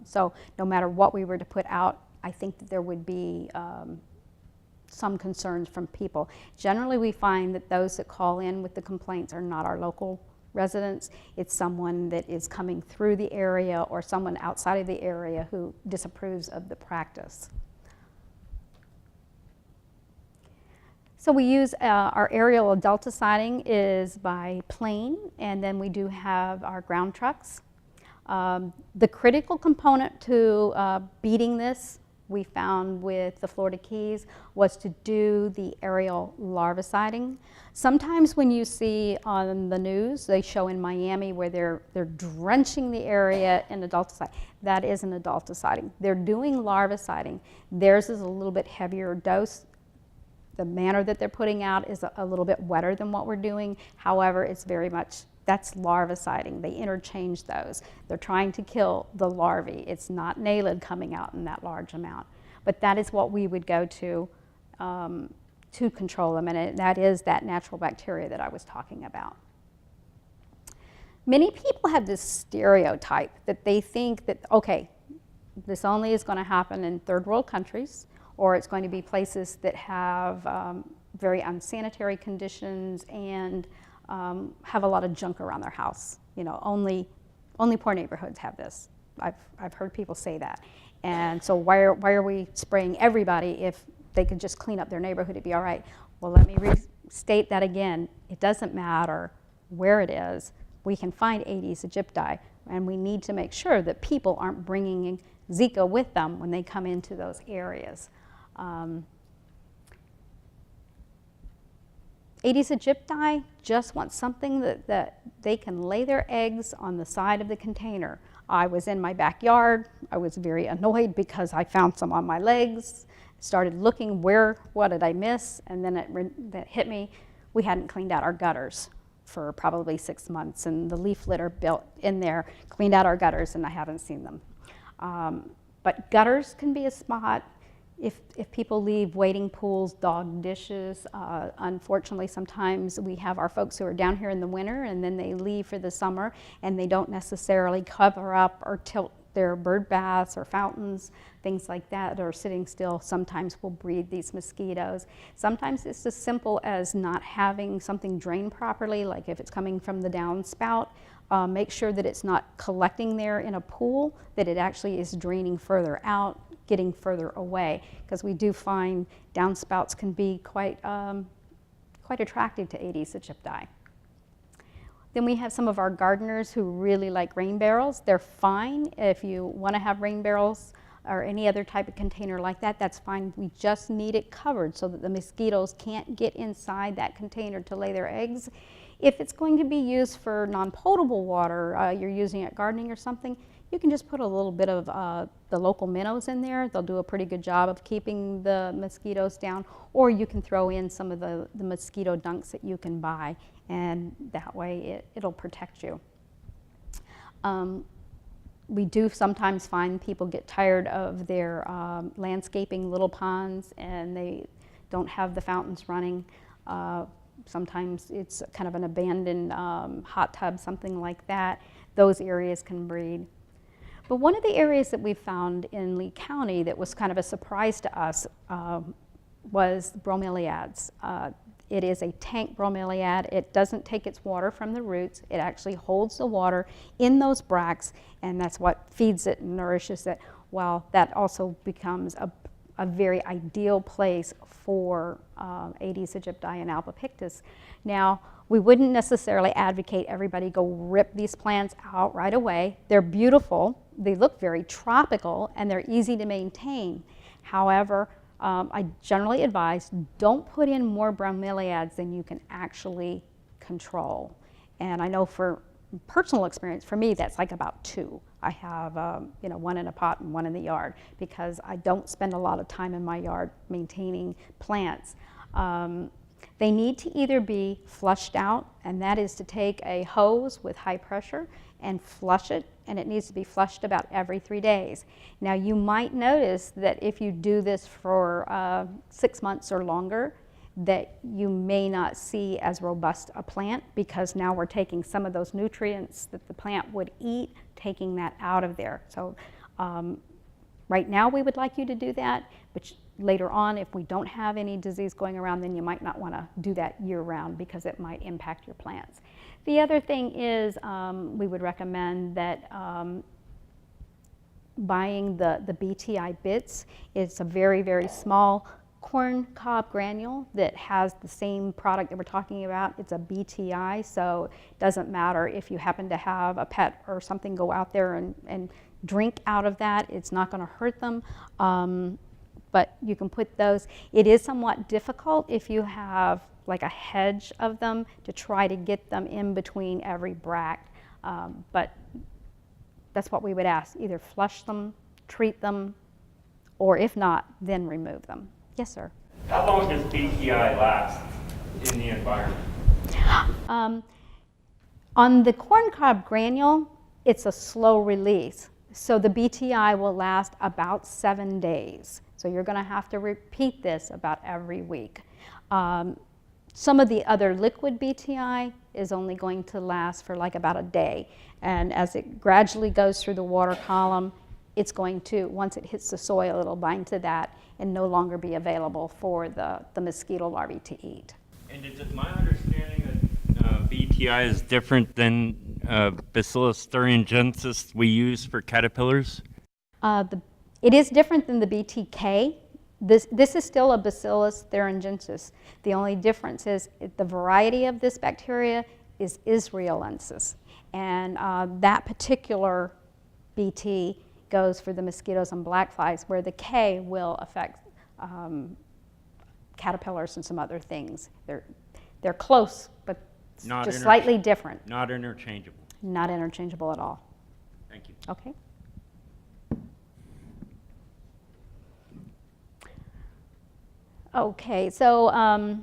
So no matter what we were to put out, I think that there would be some concerns from people. Generally, we find that those that call in with the complaints are not our local residents. It's someone that is coming through the area or someone outside of the area who disapproves of the practice. So we use our aerial adulticiding is by plane, and then we do have our ground trucks. The critical component to beating this, we found with the Florida Keys, was to do the aerial larviciding. Sometimes when you see on the news, they show in Miami where they're drenching the area in adulticide. That isn't adulticiding. They're doing larviciding. Theirs is a little bit heavier dose. The manner that they're putting out is a little bit wetter than what we're doing. However, it's very much That's larviciding. They interchange those. They're trying to kill the larvae. It's not NALID coming out in that large amount. But that is what we would go to control them, and that is that natural bacteria that I was talking about. Many people have this stereotype that they think that, okay, this only is going to happen in third world countries, or it's going to be places that have very unsanitary conditions and have a lot of junk around their house. You know, only poor neighborhoods have this. I've heard people say that. And so why are we spraying everybody if they could just clean up their neighborhood, it'd be all right? Well, let me restate that again. It doesn't matter where it is. We can find Aedes aegypti, and we need to make sure that people aren't bringing Zika with them when they come into those areas. Aedes aegypti just want something that they can lay their eggs on the side of the container. I was in my backyard. I was very annoyed because I found some on my legs, started looking what did I miss, and then that hit me. We hadn't cleaned out our gutters for probably 6 months, and the leaf litter built in there cleaned out our gutters, and I haven't seen them. But gutters can be a spot. If people leave wading pools, dog dishes, unfortunately sometimes we have our folks who are down here in the winter and then they leave for the summer and they don't necessarily cover up or tilt their bird baths or fountains, things like that, or sitting still sometimes will breed these mosquitoes. Sometimes it's as simple as not having something drained properly, like if it's coming from the downspout, make sure that it's not collecting there in a pool, that it actually is draining further out, getting further away, because we do find downspouts can be quite attractive to Aedes aegypti. Then we have some of our gardeners who really like rain barrels. They're fine. If you want to have rain barrels or any other type of container like that, that's fine. We just need it covered so that the mosquitoes can't get inside that container to lay their eggs. If it's going to be used for non-potable water, you're using it gardening or something, you can just put a little bit of the local minnows in there. They'll do a pretty good job of keeping the mosquitoes down, or you can throw in some of the mosquito dunks that you can buy, and that way it'll protect you. We do sometimes find people get tired of their landscaping little ponds and they don't have the fountains running. Sometimes it's kind of an abandoned hot tub, something like that. Those areas can breed. But one of the areas that we found in Lee County that was kind of a surprise to us was bromeliads. It is a tank bromeliad. It doesn't take its water from the roots. It actually holds the water in those bracts, and that's what feeds it and nourishes it. Well, that also becomes a very ideal place for Aedes aegypti and albopictus. Now, we wouldn't necessarily advocate everybody go rip these plants out right away. They're beautiful, they look very tropical, and they're easy to maintain. However, I generally advise don't put in more bromeliads than you can actually control. And I know for personal experience, for me, that's like about 2. I have one in a pot and one in the yard because I don't spend a lot of time in my yard maintaining plants. They need to either be flushed out, and that is to take a hose with high pressure and flush it, and it needs to be flushed about every 3 days. Now you might notice that if you do this for 6 months or longer, that you may not see as robust a plant because now we're taking some of those nutrients that the plant would eat, taking that out of there. So right now we would like you to do that, but later on, if we don't have any disease going around, then you might not want to do that year-round because it might impact your plants. The other thing is we would recommend that buying the BTI bits. It's a very, very small corn cob granule that has the same product that we're talking about. It's a BTI, so it doesn't matter if you happen to have a pet or something go out there and drink out of that. It's not going to hurt them. But you can put those. It is somewhat difficult if you have like a hedge of them to try to get them in between every bract. But that's what we would ask. Either flush them, treat them, or if not, then remove them. Yes, sir? How long does BTI last in the environment? On the corncob granule, it's a slow release. So the BTI will last about 7 days. So you're going to have to repeat this about every week. Some of the other liquid BTI is only going to last for like about a day. And as it gradually goes through the water column, it's going to, once it hits the soil, it'll bind to that and no longer be available for the mosquito larvae to eat. And is it my understanding that BTI is different than Bacillus thuringiensis we use for caterpillars? It is different than the BTK. This is still a Bacillus thuringiensis. The only difference is the variety of this bacteria is Israelensis. And that particular BT goes for the mosquitoes and black flies, where the K will affect caterpillars and some other things. They're close, but just slightly different. Not interchangeable. Not interchangeable at all. Thank you. Okay. Okay, so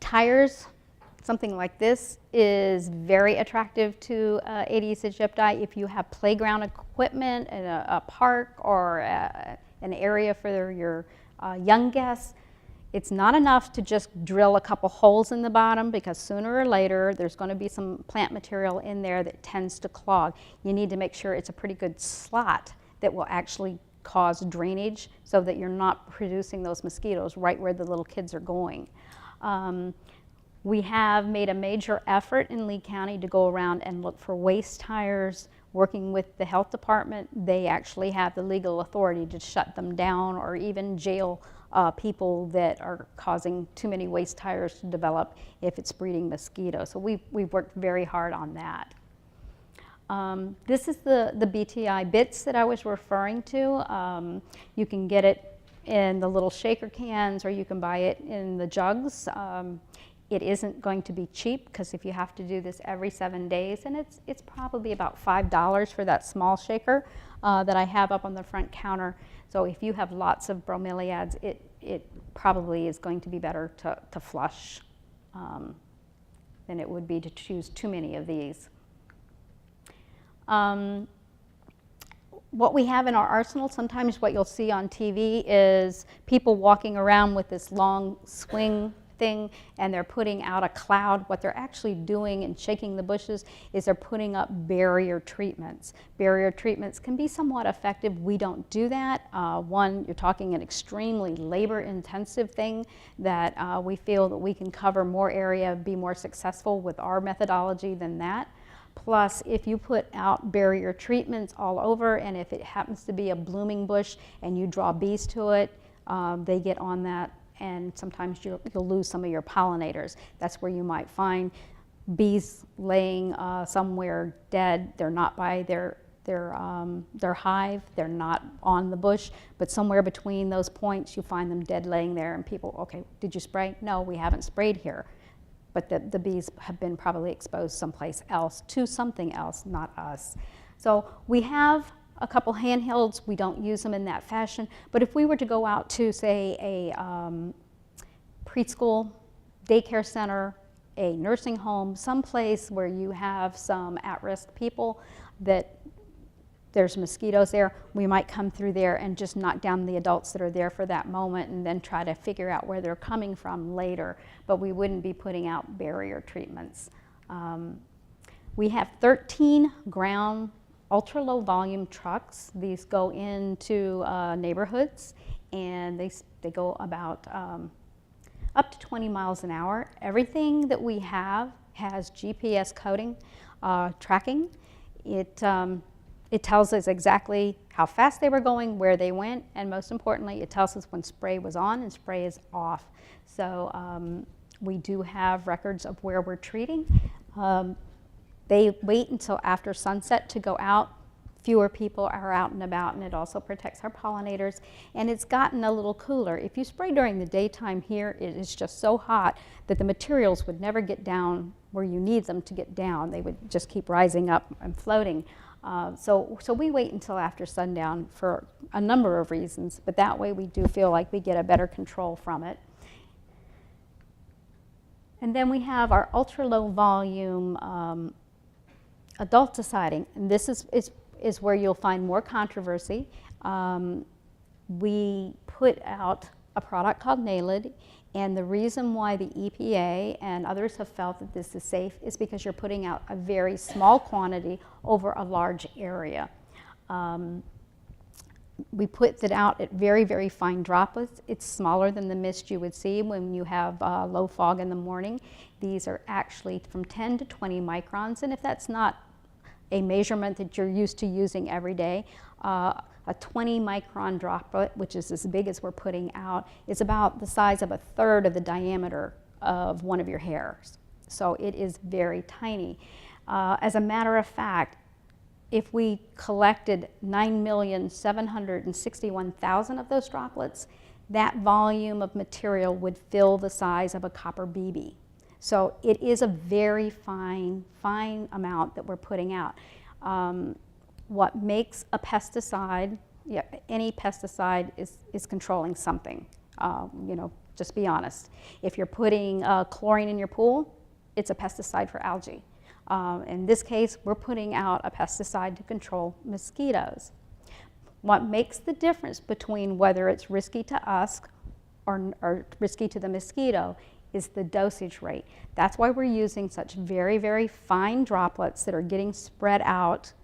tires, something like this, is very attractive to Aedes aegypti. If you have playground equipment in a park or an area for your young guests, it's not enough to just drill a couple holes in the bottom, because sooner or later there's going to be some plant material in there that tends to clog. You need to make sure it's a pretty good slot that will actually cause drainage so that you're not producing those mosquitoes right where the little kids are going. We have made a major effort in Lee County to go around and look for waste tires. Working with the health department, they actually have the legal authority to shut them down or even jail people that are causing too many waste tires to develop if it's breeding mosquitoes. So we've worked very hard on that. This is the BTI bits that I was referring to. You can get it in the little shaker cans, or you can buy it in the jugs. It isn't going to be cheap, because if you have to do this every 7 days, and it's probably about $5 for that small shaker that I have up on the front counter. So if you have lots of bromeliads, it probably is going to be better to flush than it would be to choose too many of these. What we have in our arsenal, sometimes what you'll see on TV is people walking around with this long swing thing, and they're putting out a cloud. What they're actually doing and shaking the bushes is they're putting up barrier treatments. Barrier treatments can be somewhat effective. We don't do that. One, you're talking an extremely labor-intensive thing that we feel that we can cover more area, be more successful with our methodology than that. Plus, if you put out barrier treatments all over, and if it happens to be a blooming bush and you draw bees to it, they get on that, and sometimes you'll lose some of your pollinators. That's where you might find bees laying somewhere dead. They're not by their hive, they're not on the bush, but somewhere between those points you find them dead laying there, and people, okay, did you spray? No, we haven't sprayed here. But the bees have been probably exposed someplace else to something else, not us. So we have a couple handhelds. We don't use them in that fashion. But if we were to go out to, say, a preschool, daycare center, a nursing home, someplace where you have some at-risk people that there's mosquitoes there, we might come through there and just knock down the adults that are there for that moment and then try to figure out where they're coming from later. But we wouldn't be putting out barrier treatments. We have 13 ground ultra-low volume trucks. These go into neighborhoods, and they go about up to 20 miles an hour. Everything that we have has GPS coding, tracking. It tells us exactly how fast they were going, where they went, and most importantly, it tells us when spray was on and spray is off. So we do have records of where we're treating. They wait until after sunset to go out. Fewer people are out and about, and it also protects our pollinators. And it's gotten a little cooler. If you spray during the daytime here, it is just so hot that the materials would never get down where you need them to get down. They would just keep rising up and floating. So we wait until after sundown for a number of reasons, but that way we do feel like we get a better control from it. And then we have our ultra low volume adulticiding, and this is where you'll find more controversy. We put out a product called NALID, and the reason why the EPA and others have felt that this is safe is because you're putting out a very small quantity over a large area. We put it out at very, very fine droplets. It's smaller than the mist you would see when you have low fog in the morning. These are actually from 10 to 20 microns, and if that's not a measurement that you're used to using every day, a 20 micron droplet, which is as big as we're putting out, is about the size of a third of the diameter of one of your hairs. So it is very tiny. As a matter of fact, if we collected 9,761,000 of those droplets, that volume of material would fill the size of a copper BB. So it is a very fine amount that we're putting out. What makes a pesticide, any pesticide is controlling something. Just be honest. If you're putting chlorine in your pool, it's a pesticide for algae. In this case, we're putting out a pesticide to control mosquitoes. What makes the difference between whether it's risky to us or risky to the mosquito is the dosage rate. That's why we're using such very, very fine droplets that are getting spread out,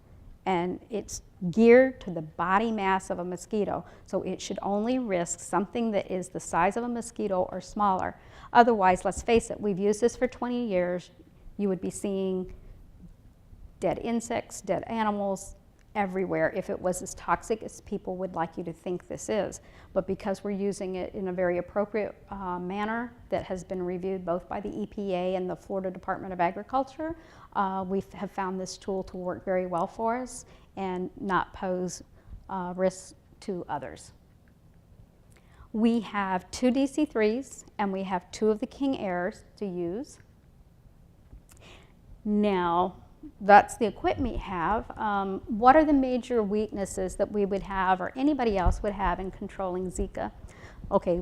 and it's geared to the body mass of a mosquito, so it should only risk something that is the size of a mosquito or smaller. Otherwise, let's face it, we've used this for 20 years. You would be seeing dead insects, dead animals everywhere if it was as toxic as people would like you to think this is. But because we're using it in a very appropriate manner that has been reviewed both by the EPA and the Florida Department of Agriculture, we have found this tool to work very well for us and not pose risks to others. We have 2 DC3s and we have 2 of the King Airs to use. Now, that's the equipment we have. What are the major weaknesses that we would have or anybody else would have in controlling Zika? Okay,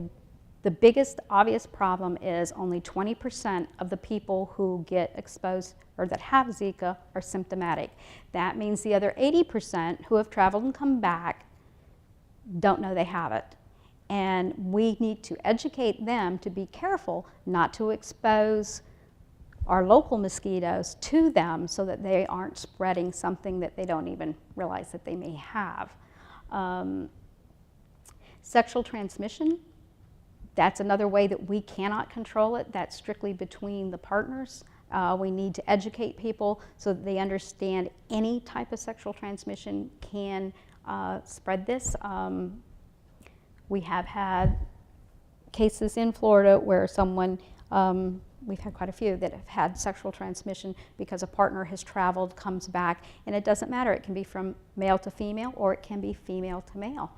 the biggest obvious problem is only 20% of the people who get exposed or that have Zika are symptomatic. That means the other 80% who have traveled and come back don't know they have it. And we need to educate them to be careful not to expose our local mosquitoes to them so that they aren't spreading something that they don't even realize that they may have. Sexual transmission, that's another way that we cannot control it. That's strictly between the partners. We need to educate people so that they understand any type of sexual transmission can spread this. We have had cases in Florida where someone, we've had quite a few that have had sexual transmission because a partner has traveled, comes back, and it doesn't matter. It can be from male to female or it can be female to male.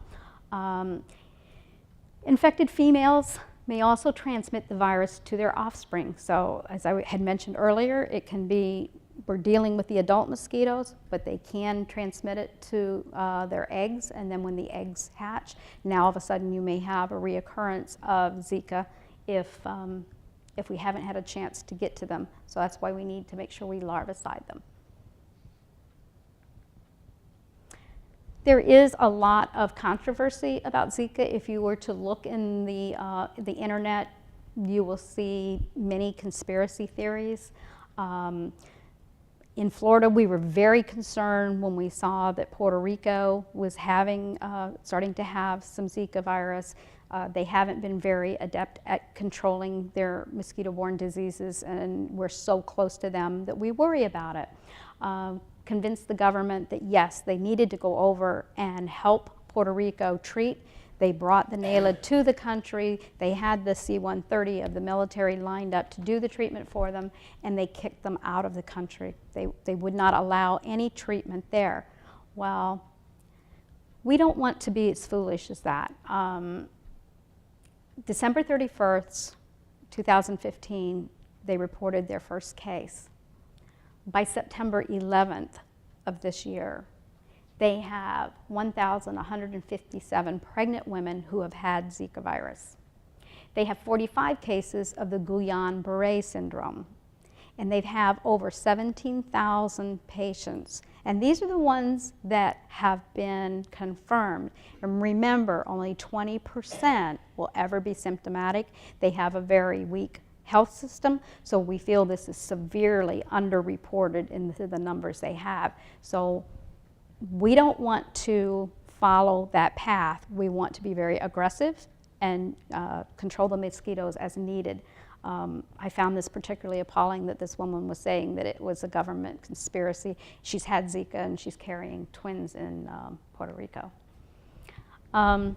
Infected females may also transmit the virus to their offspring. So as I had mentioned earlier, it can be, we're dealing with the adult mosquitoes, but they can transmit it to their eggs, and then when the eggs hatch, now all of a sudden you may have a reoccurrence of Zika if we haven't had a chance to get to them. So that's why we need to make sure we larvicide them. There is a lot of controversy about Zika. If you were to look in the internet, you will see many conspiracy theories. In Florida, we were very concerned when we saw that Puerto Rico was starting to have some Zika virus. They haven't been very adept at controlling their mosquito-borne diseases, and we're so close to them that we worry about it. Convinced the government that yes, they needed to go over and help Puerto Rico treat. They brought the NALID to the country. They had the C-130 of the military lined up to do the treatment for them, and they kicked them out of the country. They would not allow any treatment there. Well, we don't want to be as foolish as that. December 31st, 2015, they reported their first case. By September 11th of this year, they have 1,157 pregnant women who have had Zika virus. They have 45 cases of the Guillain-Barré syndrome, and they have over 17,000 patients. And these are the ones that have been confirmed. And remember, only 20% will ever be symptomatic. They have a very weak health system, so we feel this is severely underreported into the numbers they have. So we don't want to follow that path. We want to be very aggressive and control the mosquitoes as needed. I found this particularly appalling that this woman was saying that it was a government conspiracy. She's had Zika and she's carrying twins in Puerto Rico. But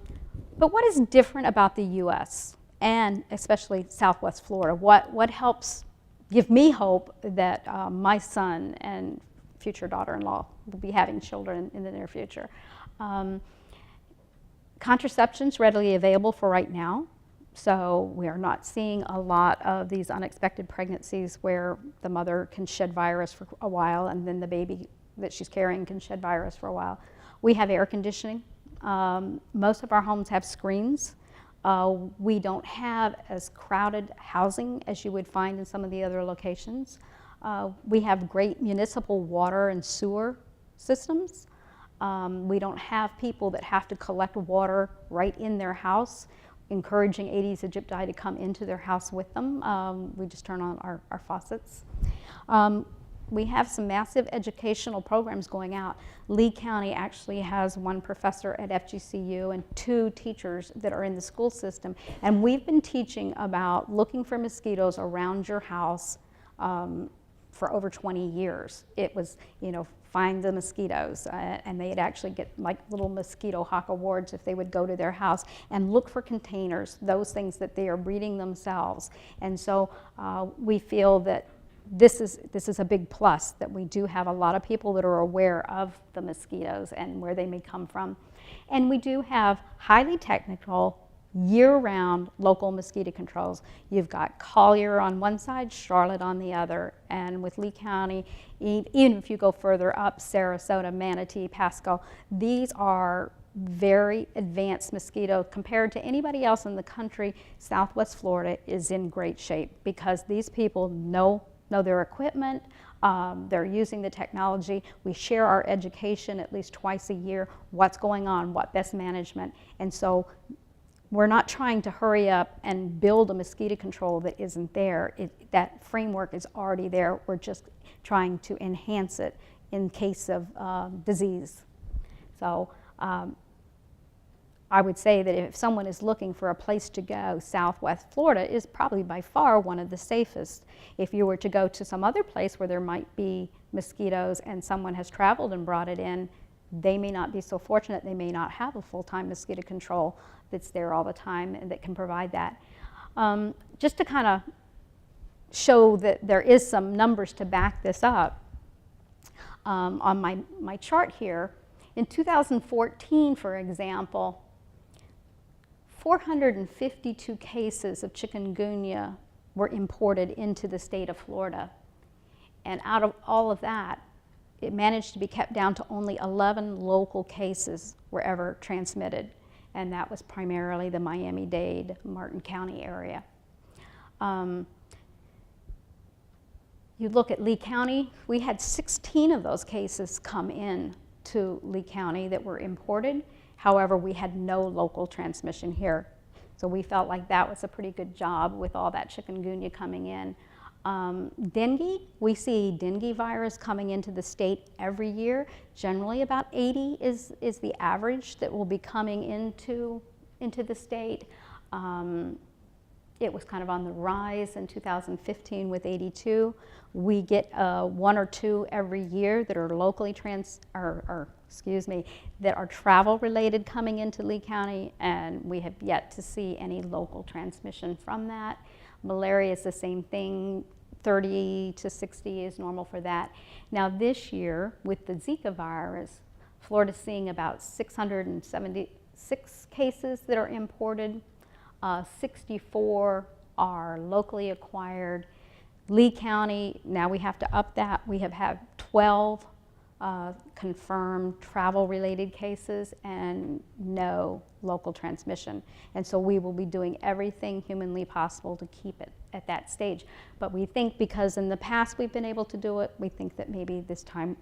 what is different about the US and especially Southwest Florida? What helps give me hope that my son and future daughter-in-law will be having children in the near future? Contraception's readily available for right now. So we are not seeing a lot of these unexpected pregnancies where the mother can shed virus for a while and then the baby that she's carrying can shed virus for a while. We have air conditioning. Most of our homes have screens. We don't have as crowded housing as you would find in some of the other locations. We have great municipal water and sewer systems. We don't have people that have to collect water right in their house, encouraging Aedes aegypti to come into their house with them. We just turn on our faucets. We have some massive educational programs going out. Lee County actually has one professor at FGCU and 2 teachers that are in the school system. And we've been teaching about looking for mosquitoes around your house for over 20 years. It was, find the mosquitoes, and they'd actually get like little mosquito hawk awards if they would go to their house and look for containers, those things that they are breeding themselves. And so we feel that this is a big plus, that we do have a lot of people that are aware of the mosquitoes and where they may come from. And we do have highly technical, year-round local mosquito controls. You've got Collier on one side, Charlotte on the other, and with Lee County, even if you go further up, Sarasota, Manatee, Pasco, these are very advanced mosquitoes. Compared to anybody else in the country, Southwest Florida is in great shape because these people know their equipment, they're using the technology. We share our education at least twice a year, what's going on, what best management, and so we're not trying to hurry up and build a mosquito control that isn't there. That framework is already there. We're just trying to enhance it in case of disease. So I would say that if someone is looking for a place to go, Southwest Florida is probably by far one of the safest. If you were to go to some other place where there might be mosquitoes and someone has traveled and brought it in, they may not be so fortunate. They may not have a full-time mosquito control that's there all the time and that can provide that. Just to kind of show that there is some numbers to back this up, on my chart here, in 2014, for example, 452 cases of chikungunya were imported into the state of Florida. And out of all of that, it managed to be kept down to only 11 local cases were ever transmitted. And that was primarily the Miami-Dade, Martin County area. You look at Lee County, we had 16 of those cases come in to Lee County that were imported. However, we had no local transmission here. So we felt like that was a pretty good job with all that chikungunya coming in. Dengue, we see dengue virus coming into the state every year. Generally about 80 is the average that will be coming into the state. It was kind of on the rise in 2015 with 82. We get 1 or 2 every year that are locally that are travel related coming into Lee County, and we have yet to see any local transmission from that. Malaria is the same thing. 30 to 60 is normal for that. Now this year, with the Zika virus, Florida's seeing about 676 cases that are imported. 64 are locally acquired. Lee County, now we have to up that. We have had 12 confirmed travel-related cases and no local transmission. And so we will be doing everything humanly possible to keep it at that stage. But we think because in the past we've been able to do it, we think that maybe this time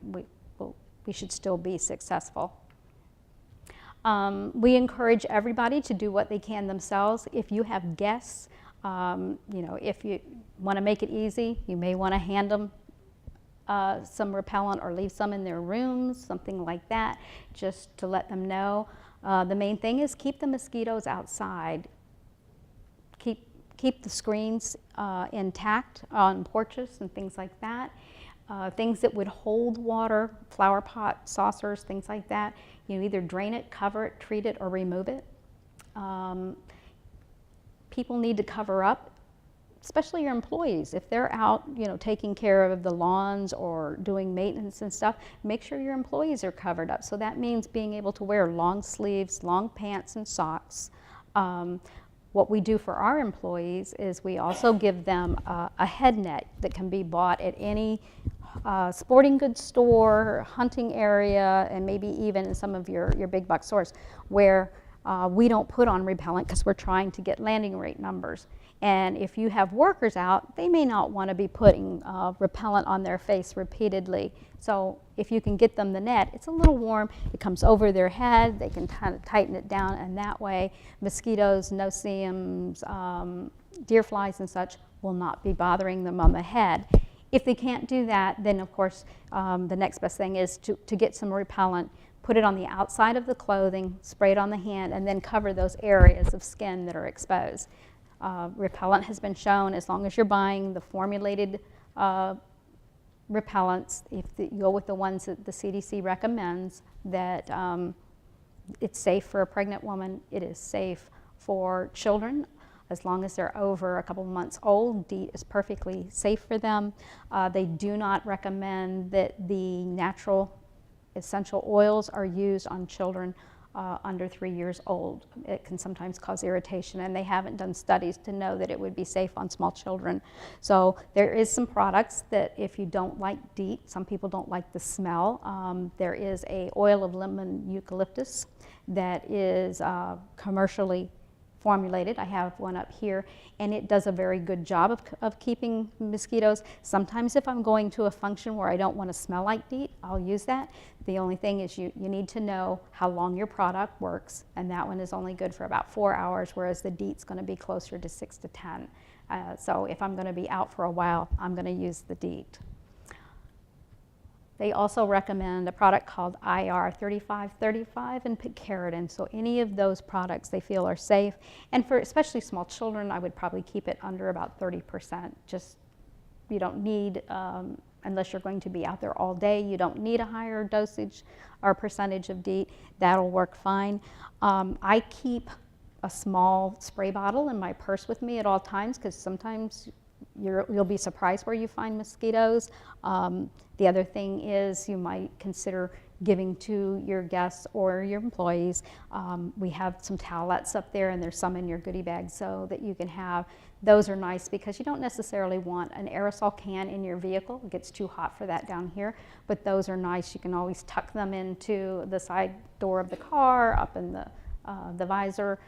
we should still be successful. We encourage everybody to do what they can themselves. If you have guests, if you want to make it easy, you may want to hand them some repellent or leave some in their rooms, something like that, just to let them know. The main thing is keep the mosquitoes outside. Keep the screens intact on porches and things like that. Things that would hold water, flower pot, saucers, things like that. You either drain it, cover it, treat it, or remove it. People need to cover up, especially your employees. If they're out, taking care of the lawns or doing maintenance and stuff, make sure your employees are covered up. So that means being able to wear long sleeves, long pants, and socks. What we do for our employees is we also give them a head net that can be bought at any sporting goods store, hunting area, and maybe even in some of your big box stores where we don't put on repellent because we're trying to get landing rate numbers. And if you have workers out, they may not want to be putting repellent on their face repeatedly. So if you can get them the net, it's a little warm, it comes over their head, they can kind of tighten it down, and that way mosquitoes, no-see-ums, deer flies and such will not be bothering them on the head. If they can't do that, then of course the next best thing is to get some repellent, put it on the outside of the clothing, spray it on the hand, and then cover those areas of skin that are exposed. Repellent has been shown, as long as you're buying the formulated repellents, if you go with the ones that the CDC recommends, that it's safe for a pregnant woman, it is safe for children. As long as they're over a couple of months old, DEET is perfectly safe for them. They do not recommend that the natural essential oils are used on children under 3 years old. It can sometimes cause irritation, and they haven't done studies to know that it would be safe on small children. So there is some products that if you don't like DEET, some people don't like the smell, there is a oil of lemon eucalyptus that is commercially formulated. I have one up here, and it does a very good job of keeping mosquitoes. Sometimes if I'm going to a function where I don't want to smell like DEET, I'll use that. The only thing is you need to know how long your product works, and that one is only good for about 4 hours, whereas the DEET's going to be closer to 6 to 10. So if I'm going to be out for a while, I'm going to use the DEET. They also recommend a product called IR 3535 and picaridin. So any of those products they feel are safe. And for especially small children, I would probably keep it under about 30%. Just, you don't need, unless you're going to be out there all day, you don't need a higher dosage or percentage of DEET. That'll work fine. I keep a small spray bottle in my purse with me at all times because sometimes you'll be surprised where you find mosquitoes. The other thing is you might consider giving to your guests or your employees. We have some towelettes up there, and there's some in your goodie bag so that you can have. Those are nice because you don't necessarily want an aerosol can in your vehicle. It gets too hot for that down here, but those are nice. You can always tuck them into the side door of the car, up in the visor,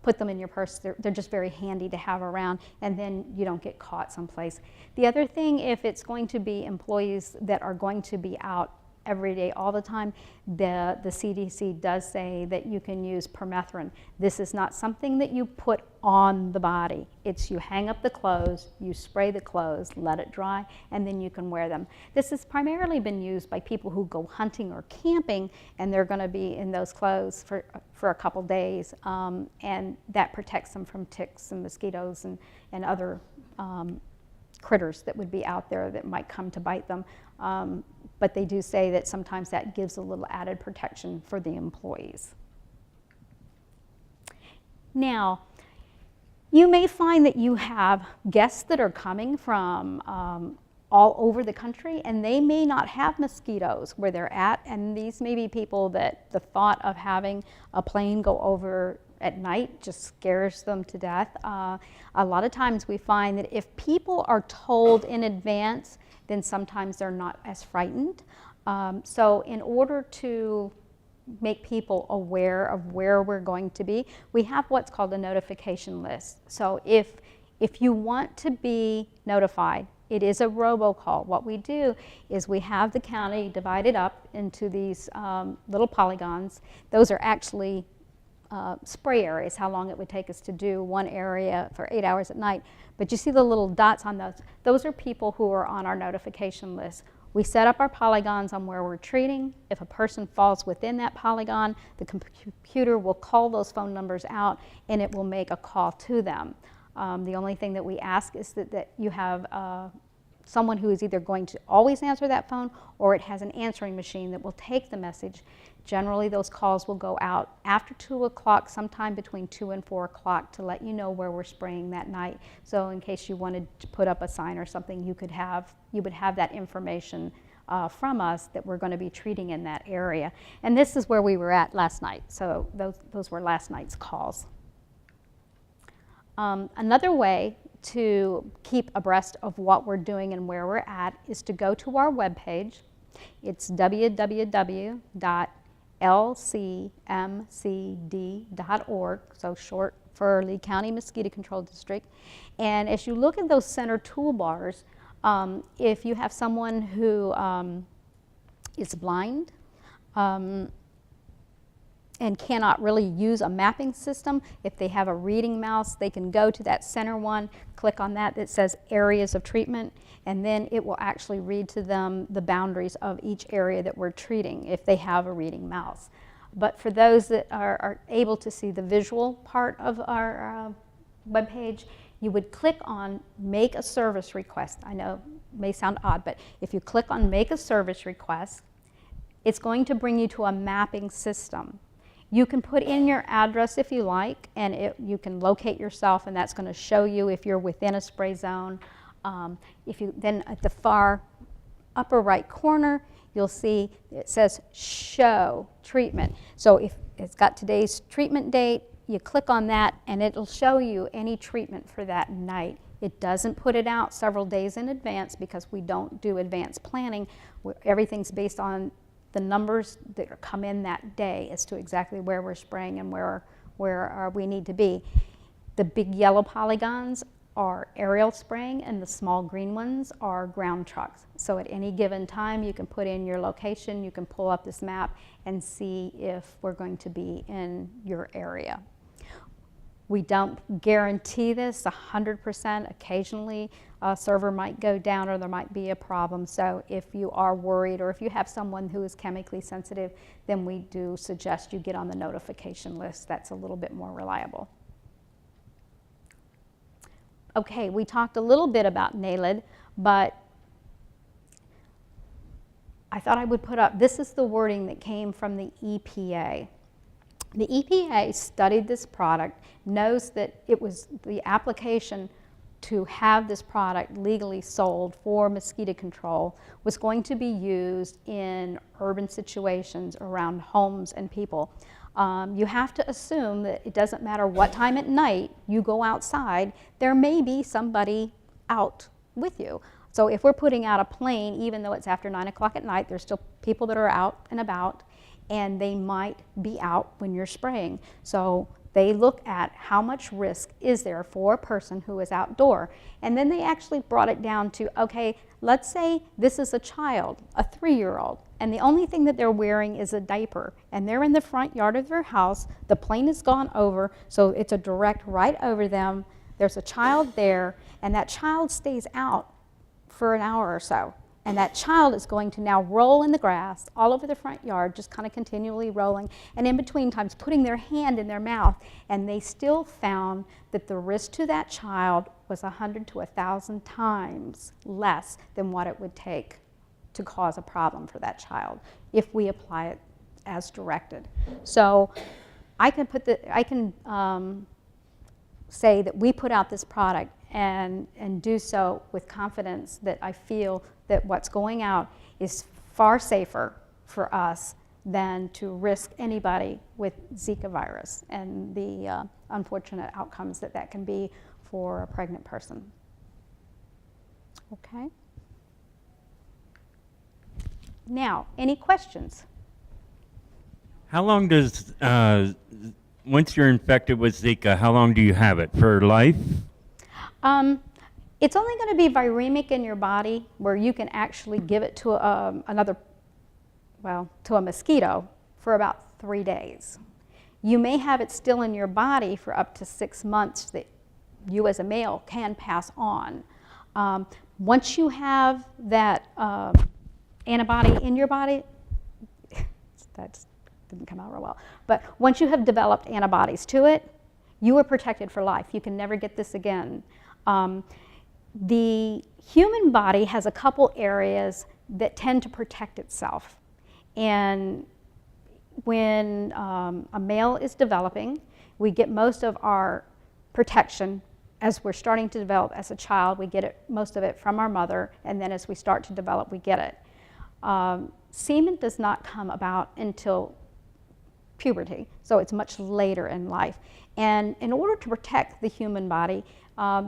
put them in your purse. They're just very handy to have around, and then you don't get caught someplace. The other thing, if it's going to be employees that are going to be out every day, all the time, the CDC does say that you can use permethrin. This is not something that you put on the body. It's you hang up the clothes, you spray the clothes, let it dry, and then you can wear them. This has primarily been used by people who go hunting or camping, and they're going to be in those clothes for a couple days, and that protects them from ticks and mosquitoes and other critters that would be out there that might come to bite them. But they do say that sometimes that gives a little added protection for the employees. Now, you may find that you have guests that are coming from all over the country, and they may not have mosquitoes where they're at, and these may be people that the thought of having a plane go over at night just scares them to death. A lot of times we find that if people are told in advance, then sometimes they're not as frightened. So in order to make people aware of where we're going to be, we have what's called a notification list. So if you want to be notified, it is a robocall. What we do is we have the county divided up into these little polygons. Those are actually spray areas, how long it would take us to do one area for 8 hours at night. But you see the little dots on those? Those are people who are on our notification list. We set up our polygons on where we're treating. If a person falls within that polygon, the computer will call those phone numbers out and it will make a call to them. The only thing that we ask is that you have someone who is either going to always answer that phone or it has an answering machine that will take the message. Generally, those calls will go out after 2 o'clock, sometime between 2 and 4 o'clock, to let you know where we're spraying that night. So in case you wanted to put up a sign or something, you would have that information from us that we're going to be treating in that area. And this is where we were at last night. So those were last night's calls. Another way to keep abreast of what we're doing and where we're at is to go to our webpage. It's www.lcmcd.org, so short for Lee County Mosquito Control District. And as you look at those center toolbars, if you have someone who is blind, and cannot really use a mapping system, if they have a reading mouse, they can go to that center one, click on that says areas of treatment, and then it will actually read to them the boundaries of each area that we're treating if they have a reading mouse. But for those that are able to see the visual part of our webpage, you would click on Make a Service Request. I know it may sound odd, but if you click on Make a Service Request, it's going to bring you to a mapping system. You can put in your address if you like, and you can locate yourself, and that's going to show you if you're within a spray zone. Then at the far upper right corner, you'll see it says Show Treatment. So if it's got today's treatment date, you click on that, and it'll show you any treatment for that night. It doesn't put it out several days in advance because we don't do advanced planning. Everything's based on the numbers that come in that day as to exactly where we're spraying and where we need to be. The big yellow polygons are aerial spraying, and the small green ones are ground trucks. So at any given time, you can put in your location, you can pull up this map and see if we're going to be in your area. We don't guarantee this 100%. Occasionally, a server might go down or there might be a problem. So if you are worried or if you have someone who is chemically sensitive, then we do suggest you get on the notification list. That's a little bit more reliable. Okay, we talked a little bit about NALED, but I thought I would put up, this is the wording that came from the EPA. The EPA studied this product, knows that it was the application to have this product legally sold for mosquito control was going to be used in urban situations around homes and people. You have to assume that it doesn't matter what time at night you go outside, there may be somebody out with you. So if we're putting out a plane, even though it's after 9 o'clock at night, there's still people that are out and about, and they might be out when you're spraying. So they look at how much risk is there for a person who is outdoor. And then they actually brought it down to, okay, let's say this is a child, a 3-year-old, and the only thing that they're wearing is a diaper, and they're in the front yard of their house, the plane has gone over, so it's a direct right over them, there's a child there, and that child stays out for an hour or so. And that child is going to now roll in the grass all over the front yard, just kind of continually rolling, and in between times putting their hand in their mouth. And they still found that the risk to that child was 100 to 1,000 times less than what it would take to cause a problem for that child if we apply it as directed. So I can say that we put out this product and do so with confidence that I feel that what's going out is far safer for us than to risk anybody with Zika virus and the unfortunate outcomes that that can be for a pregnant person. Okay. Now, any questions? How long does, once you're infected with Zika, how long do you have it? For life? It's only going to be viremic in your body where you can actually give it to to a mosquito for about 3 days. You may have it still in your body for up to 6 months that you as a male can pass on. Once you have that antibody in your body, that didn't come out real well, but once you have developed antibodies to it, you are protected for life. You can never get this again. The human body has a couple areas that tend to protect itself. And when a male is developing, we get most of our protection as we're starting to develop as a child. We get most of it from our mother, and then as we start to develop, we get it. Semen does not come about until puberty, so it's much later in life. And in order to protect the human body,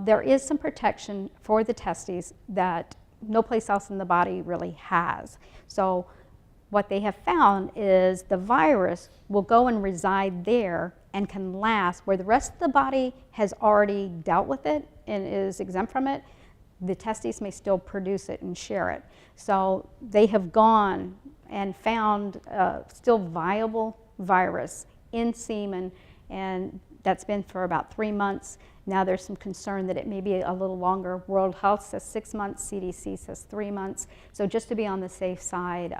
there is some protection for the testes that no place else in the body really has. So what they have found is the virus will go and reside there and can last where the rest of the body has already dealt with it and is exempt from it. The testes may still produce it and share it. So they have gone and found still viable virus in semen, and that's been for about 3 months. Now there's some concern that it may be a little longer. World Health says 6 months, CDC says 3 months. So just to be on the safe side,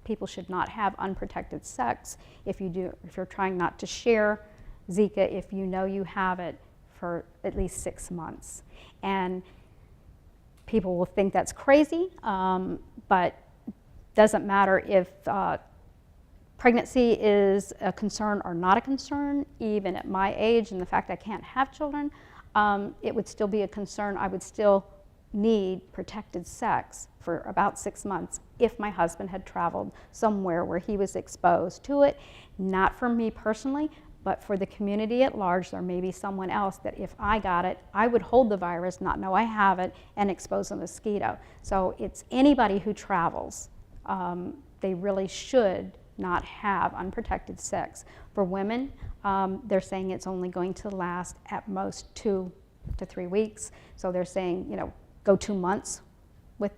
people should not have unprotected sex if you're trying not to share Zika, if you know you have it, for at least 6 months. And people will think that's crazy, but doesn't matter if pregnancy is a concern or not a concern. Even at my age and the fact I can't have children, it would still be a concern. I would still need protected sex for about 6 months if my husband had traveled somewhere where he was exposed to it. Not for me personally, but for the community at large. There may be someone else that if I got it, I would hold the virus, not know I have it, and expose a mosquito. So it's anybody who travels. They really should not have unprotected sex. For women, they're saying it's only going to last at most 2 to 3 weeks. So they're saying, go 2 months with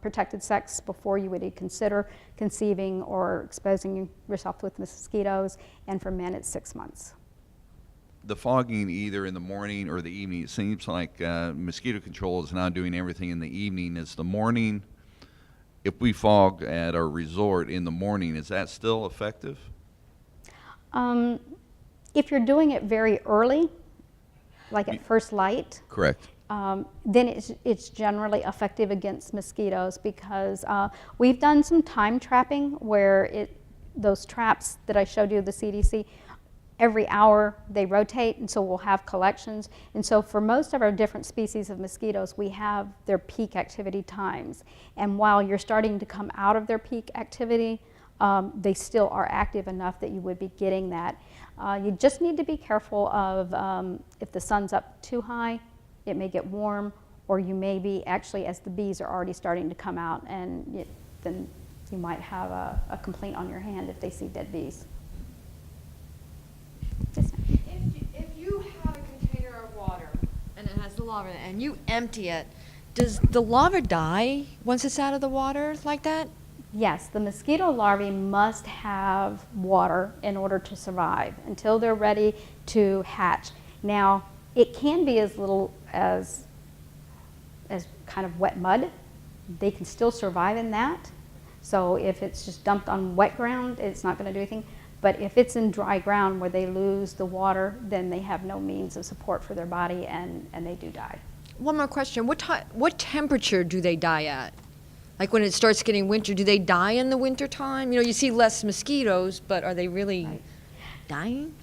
protected sex before you would consider conceiving or exposing yourself with mosquitoes. And for men, it's 6 months. The fogging either in the morning or the evening, it seems like mosquito control is now doing everything in the evening. Is the morning, if we fog at our resort in the morning, is that still effective? If you're doing it very early, like at first light, Correct. then it's generally effective against mosquitoes, because we've done some time trapping where those traps that I showed you, the CDC, every hour they rotate, and so we'll have collections. And so for most of our different species of mosquitoes, we have their peak activity times. And while you're starting to come out of their peak activity, they still are active enough that you would be getting that. You just need to be careful of if the sun's up too high, it may get warm, or you may be actually, as the bees are already starting to come out, and then you might have a complaint on your hand if they see dead bees. Yes, ma'am. If you have a container of water and it has the larva in it and you empty it, does the larva die once it's out of the water like that? Yes, the mosquito larvae must have water in order to survive until they're ready to hatch. Now, it can be as little as kind of wet mud. They can still survive in that. So if it's just dumped on wet ground, it's not going to do anything. But if it's in dry ground where they lose the water, then they have no means of support for their body, and they do die. One more question. What temperature do they die at? Like when it starts getting winter, do they die in the winter time? You see less mosquitoes, but are they really dying?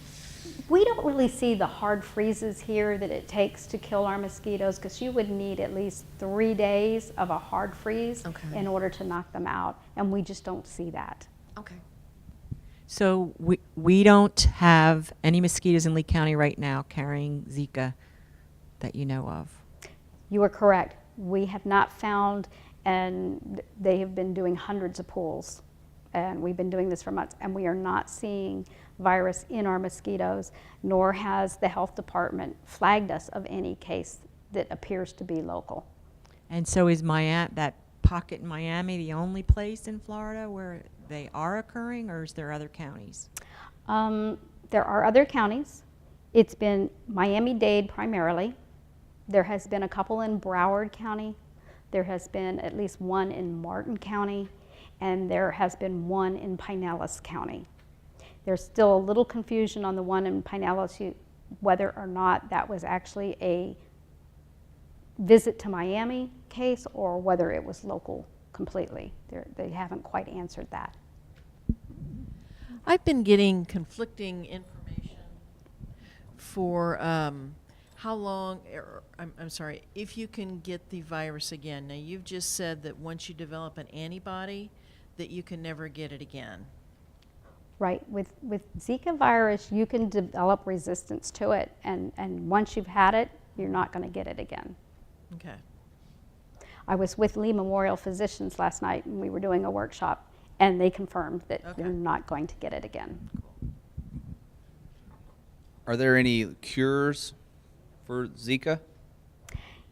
We don't really see the hard freezes here that it takes to kill our mosquitoes, because you would need at least 3 days of a hard freeze in order to knock them out, and we just don't see that. Okay. So we don't have any mosquitoes in Lee County right now carrying Zika that you know of. You are correct. we have not found, and they have been doing hundreds of pools, and we've been doing this for months, and we are not seeing virus in our mosquitoes, nor has the health department flagged us of any case that appears to be local. And so is that pocket in Miami the only place in Florida where they are occurring, or is there other counties? There are other counties. It's been Miami-Dade primarily. There has been a couple in Broward County. There has been at least one in Martin County, and there has been one in Pinellas County. There's still a little confusion on the one in Pinellas, whether or not that was actually a visit to Miami case or whether it was local completely. They haven't quite answered that. I've been getting conflicting information for how long, I'm sorry, if you can get the virus again. Now, you've just said that once you develop an antibody, that you can never get it again. Right, with Zika virus, you can develop resistance to it, and once you've had it, you're not going to get it again. Okay. I was with Lee Memorial Physicians last night, and we were doing a workshop, and they confirmed that you're not going to get it again. Are there any cures for Zika?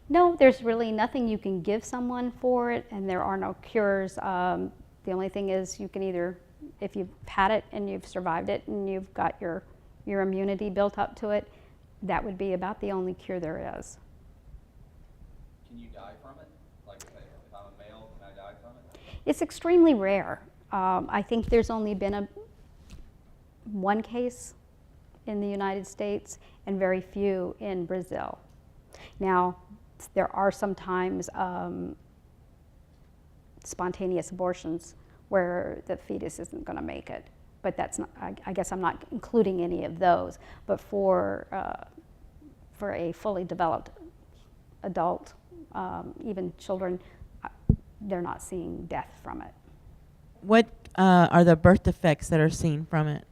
No, there's really nothing you can give someone for it, and there are no cures. The only thing is you can either, if you've had it and you've survived it and you've got your immunity built up to it, that would be about the only cure there is. Can you die from it? Like if I'm a male, can I die from it? It's extremely rare. I think there's only been one case in the United States and very few in Brazil. Now, there are sometimes spontaneous abortions where the fetus isn't going to make it, but that's not, I guess I'm not including any of those. But for a fully developed adult, even children, they're not seeing death from it. What are the birth defects that are seen from it?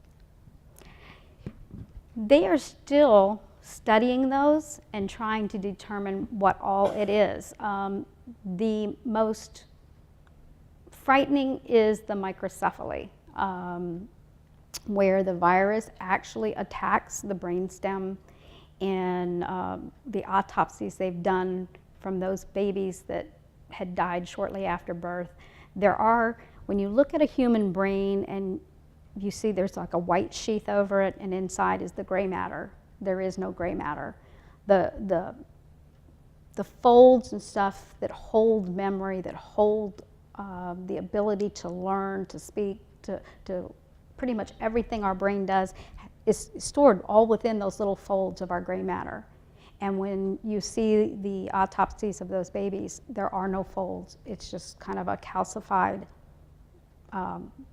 They are still studying those and trying to determine what all it is. The most frightening is the microcephaly, where the virus actually attacks the brainstem, and the autopsies they've done from those babies that had died shortly after birth. There are, when you look at a human brain and you see there's like a white sheath over it and inside is the gray matter. There is no gray matter. The folds and stuff that hold memory, that hold the ability to learn, to speak, to pretty much everything our brain does is stored all within those little folds of our gray matter. And when you see the autopsies of those babies, there are no folds. It's just kind of a calcified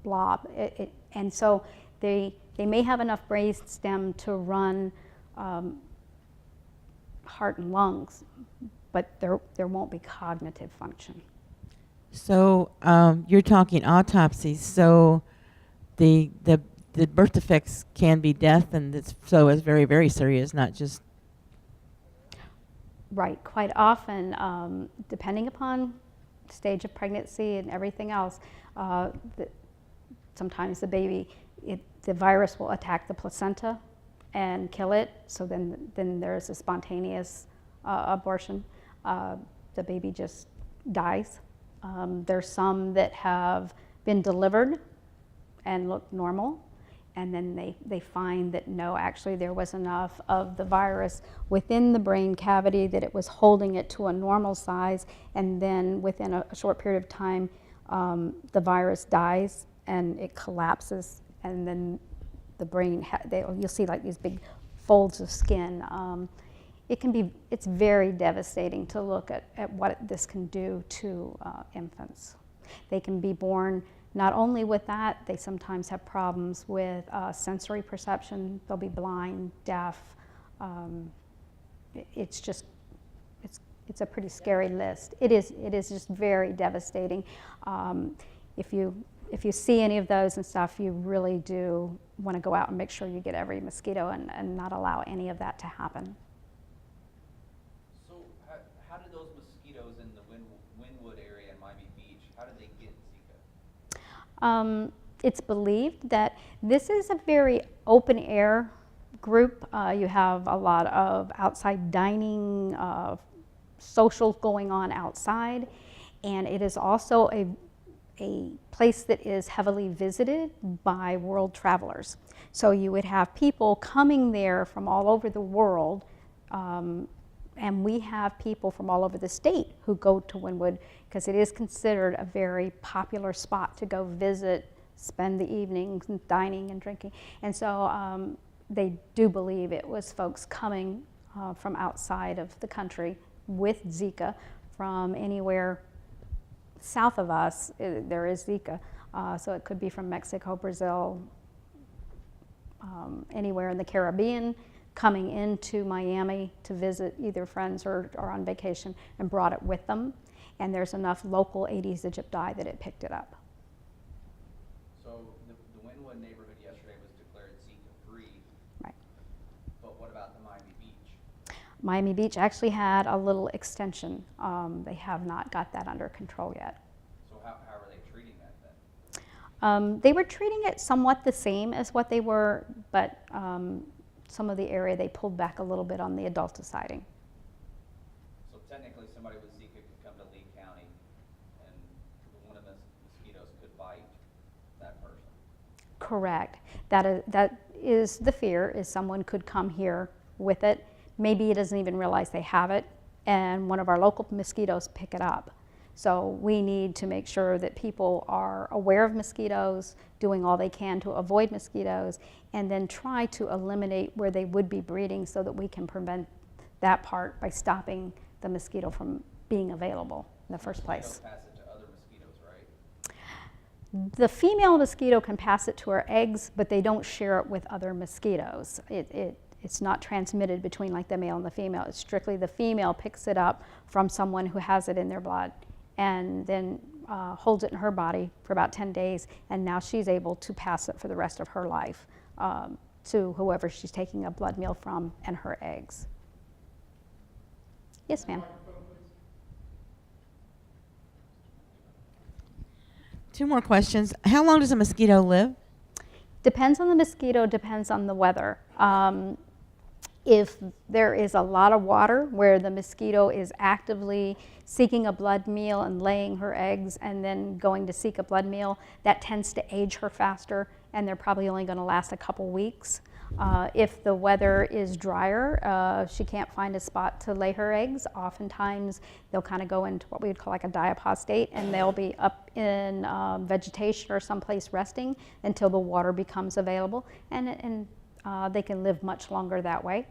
blob. And so they may have enough brainstem to run heart and lungs, but there won't be cognitive function. So you're talking autopsies. So the birth defects can be death, and it's very, very serious, not just. Right, quite often, depending upon stage of pregnancy and everything else, sometimes the baby, the virus will attack the placenta and kill it, so then there's a spontaneous abortion. The baby just dies. There's some that have been delivered and look normal, and then they find that no, actually there was enough of the virus within the brain cavity that it was holding it to a normal size, and then within a short period of time, the virus dies and it collapses, and then the brain, you'll see like these big folds of skin. It's very devastating to look at what this can do to infants. They can be born not only with that, they sometimes have problems with sensory perception. They'll be blind, deaf. It's a pretty scary list. It is just very devastating. If you see any of those and stuff, you really do want to go out and make sure you get every mosquito and not allow any of that to happen. So how do those mosquitoes in It's believed that this is a very open air group. You have a lot of outside dining, socials going on outside, and it is also a place that is heavily visited by world travelers. So you would have people coming there from all over the world, and we have people from all over the state who go to Wynwood because it is considered a very popular spot to go visit, spend the evenings dining and drinking. And so they do believe it was folks coming from outside of the country with Zika from anywhere south of us. There is Zika, so it could be from Mexico, Brazil, anywhere in the Caribbean, coming into Miami to visit either friends or on vacation and brought it with them. And there's enough local Aedes aegypti that it picked it up. So the Wynwood neighborhood yesterday was declared Zika-free. Right. But what about the Miami Beach? Miami Beach actually had a little extension. They have not got that under control yet. So how are they treating that then? They were treating it somewhat the same as what they were, but some of the area they pulled back a little bit on the adulticiding. So technically somebody with Zika could come to Lee County and one of the mosquitoes could bite that person. Correct. That is the fear, is someone could come here with it. Maybe he doesn't even realize they have it, and one of our local mosquitoes pick it up. So we need to make sure that people are aware of mosquitoes, doing all they can to avoid mosquitoes, and then try to eliminate where they would be breeding so that we can prevent that part by stopping the mosquito from being available in the first place. Pass it to other mosquitoes, right? The female mosquito can pass it to her eggs, but they don't share it with other mosquitoes. It's not transmitted between like the male and the female. It's strictly the female picks it up from someone who has it in their blood and then holds it in her body for about 10 days, and now she's able to pass it for the rest of her life to whoever she's taking a blood meal from and her eggs. Yes, ma'am. Two more questions. How long does a mosquito live? Depends on the mosquito, depends on the weather. If there is a lot of water where the mosquito is actively seeking a blood meal and laying her eggs and then going to seek a blood meal, that tends to age her faster, and they're probably only going to last a couple weeks. If the weather is drier, she can't find a spot to lay her eggs. Oftentimes they'll kind of go into what we would call like a diapause state, and they'll be up in vegetation or someplace resting until the water becomes available, and they can live much longer that way.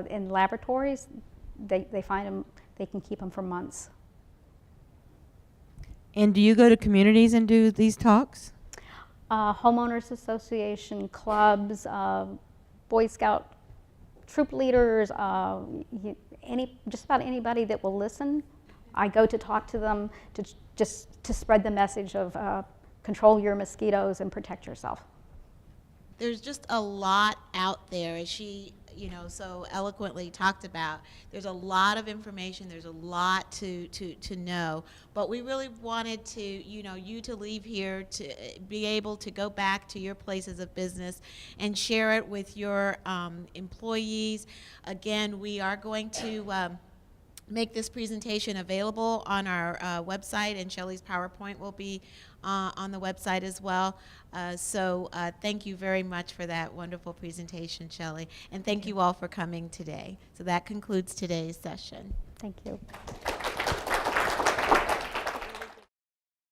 In laboratories, they find them, they can keep them for months. And do you go to communities and do these talks? Homeowners association, clubs, Boy Scout troop leaders, just about anybody that will listen. I go to talk to them to spread the message of control your mosquitoes and protect yourself. There's just a lot out there, as she, so eloquently talked about. There's a lot of information. There's a lot to know. But we really wanted to, you to leave here to be able to go back to your places of business and share it with your employees. Again, we are going to make this presentation available on our website, and Shelley's PowerPoint will be on the website as well. So thank you very much for that wonderful presentation, Shelley. And thank you all for coming today. So that concludes today's session. Thank you.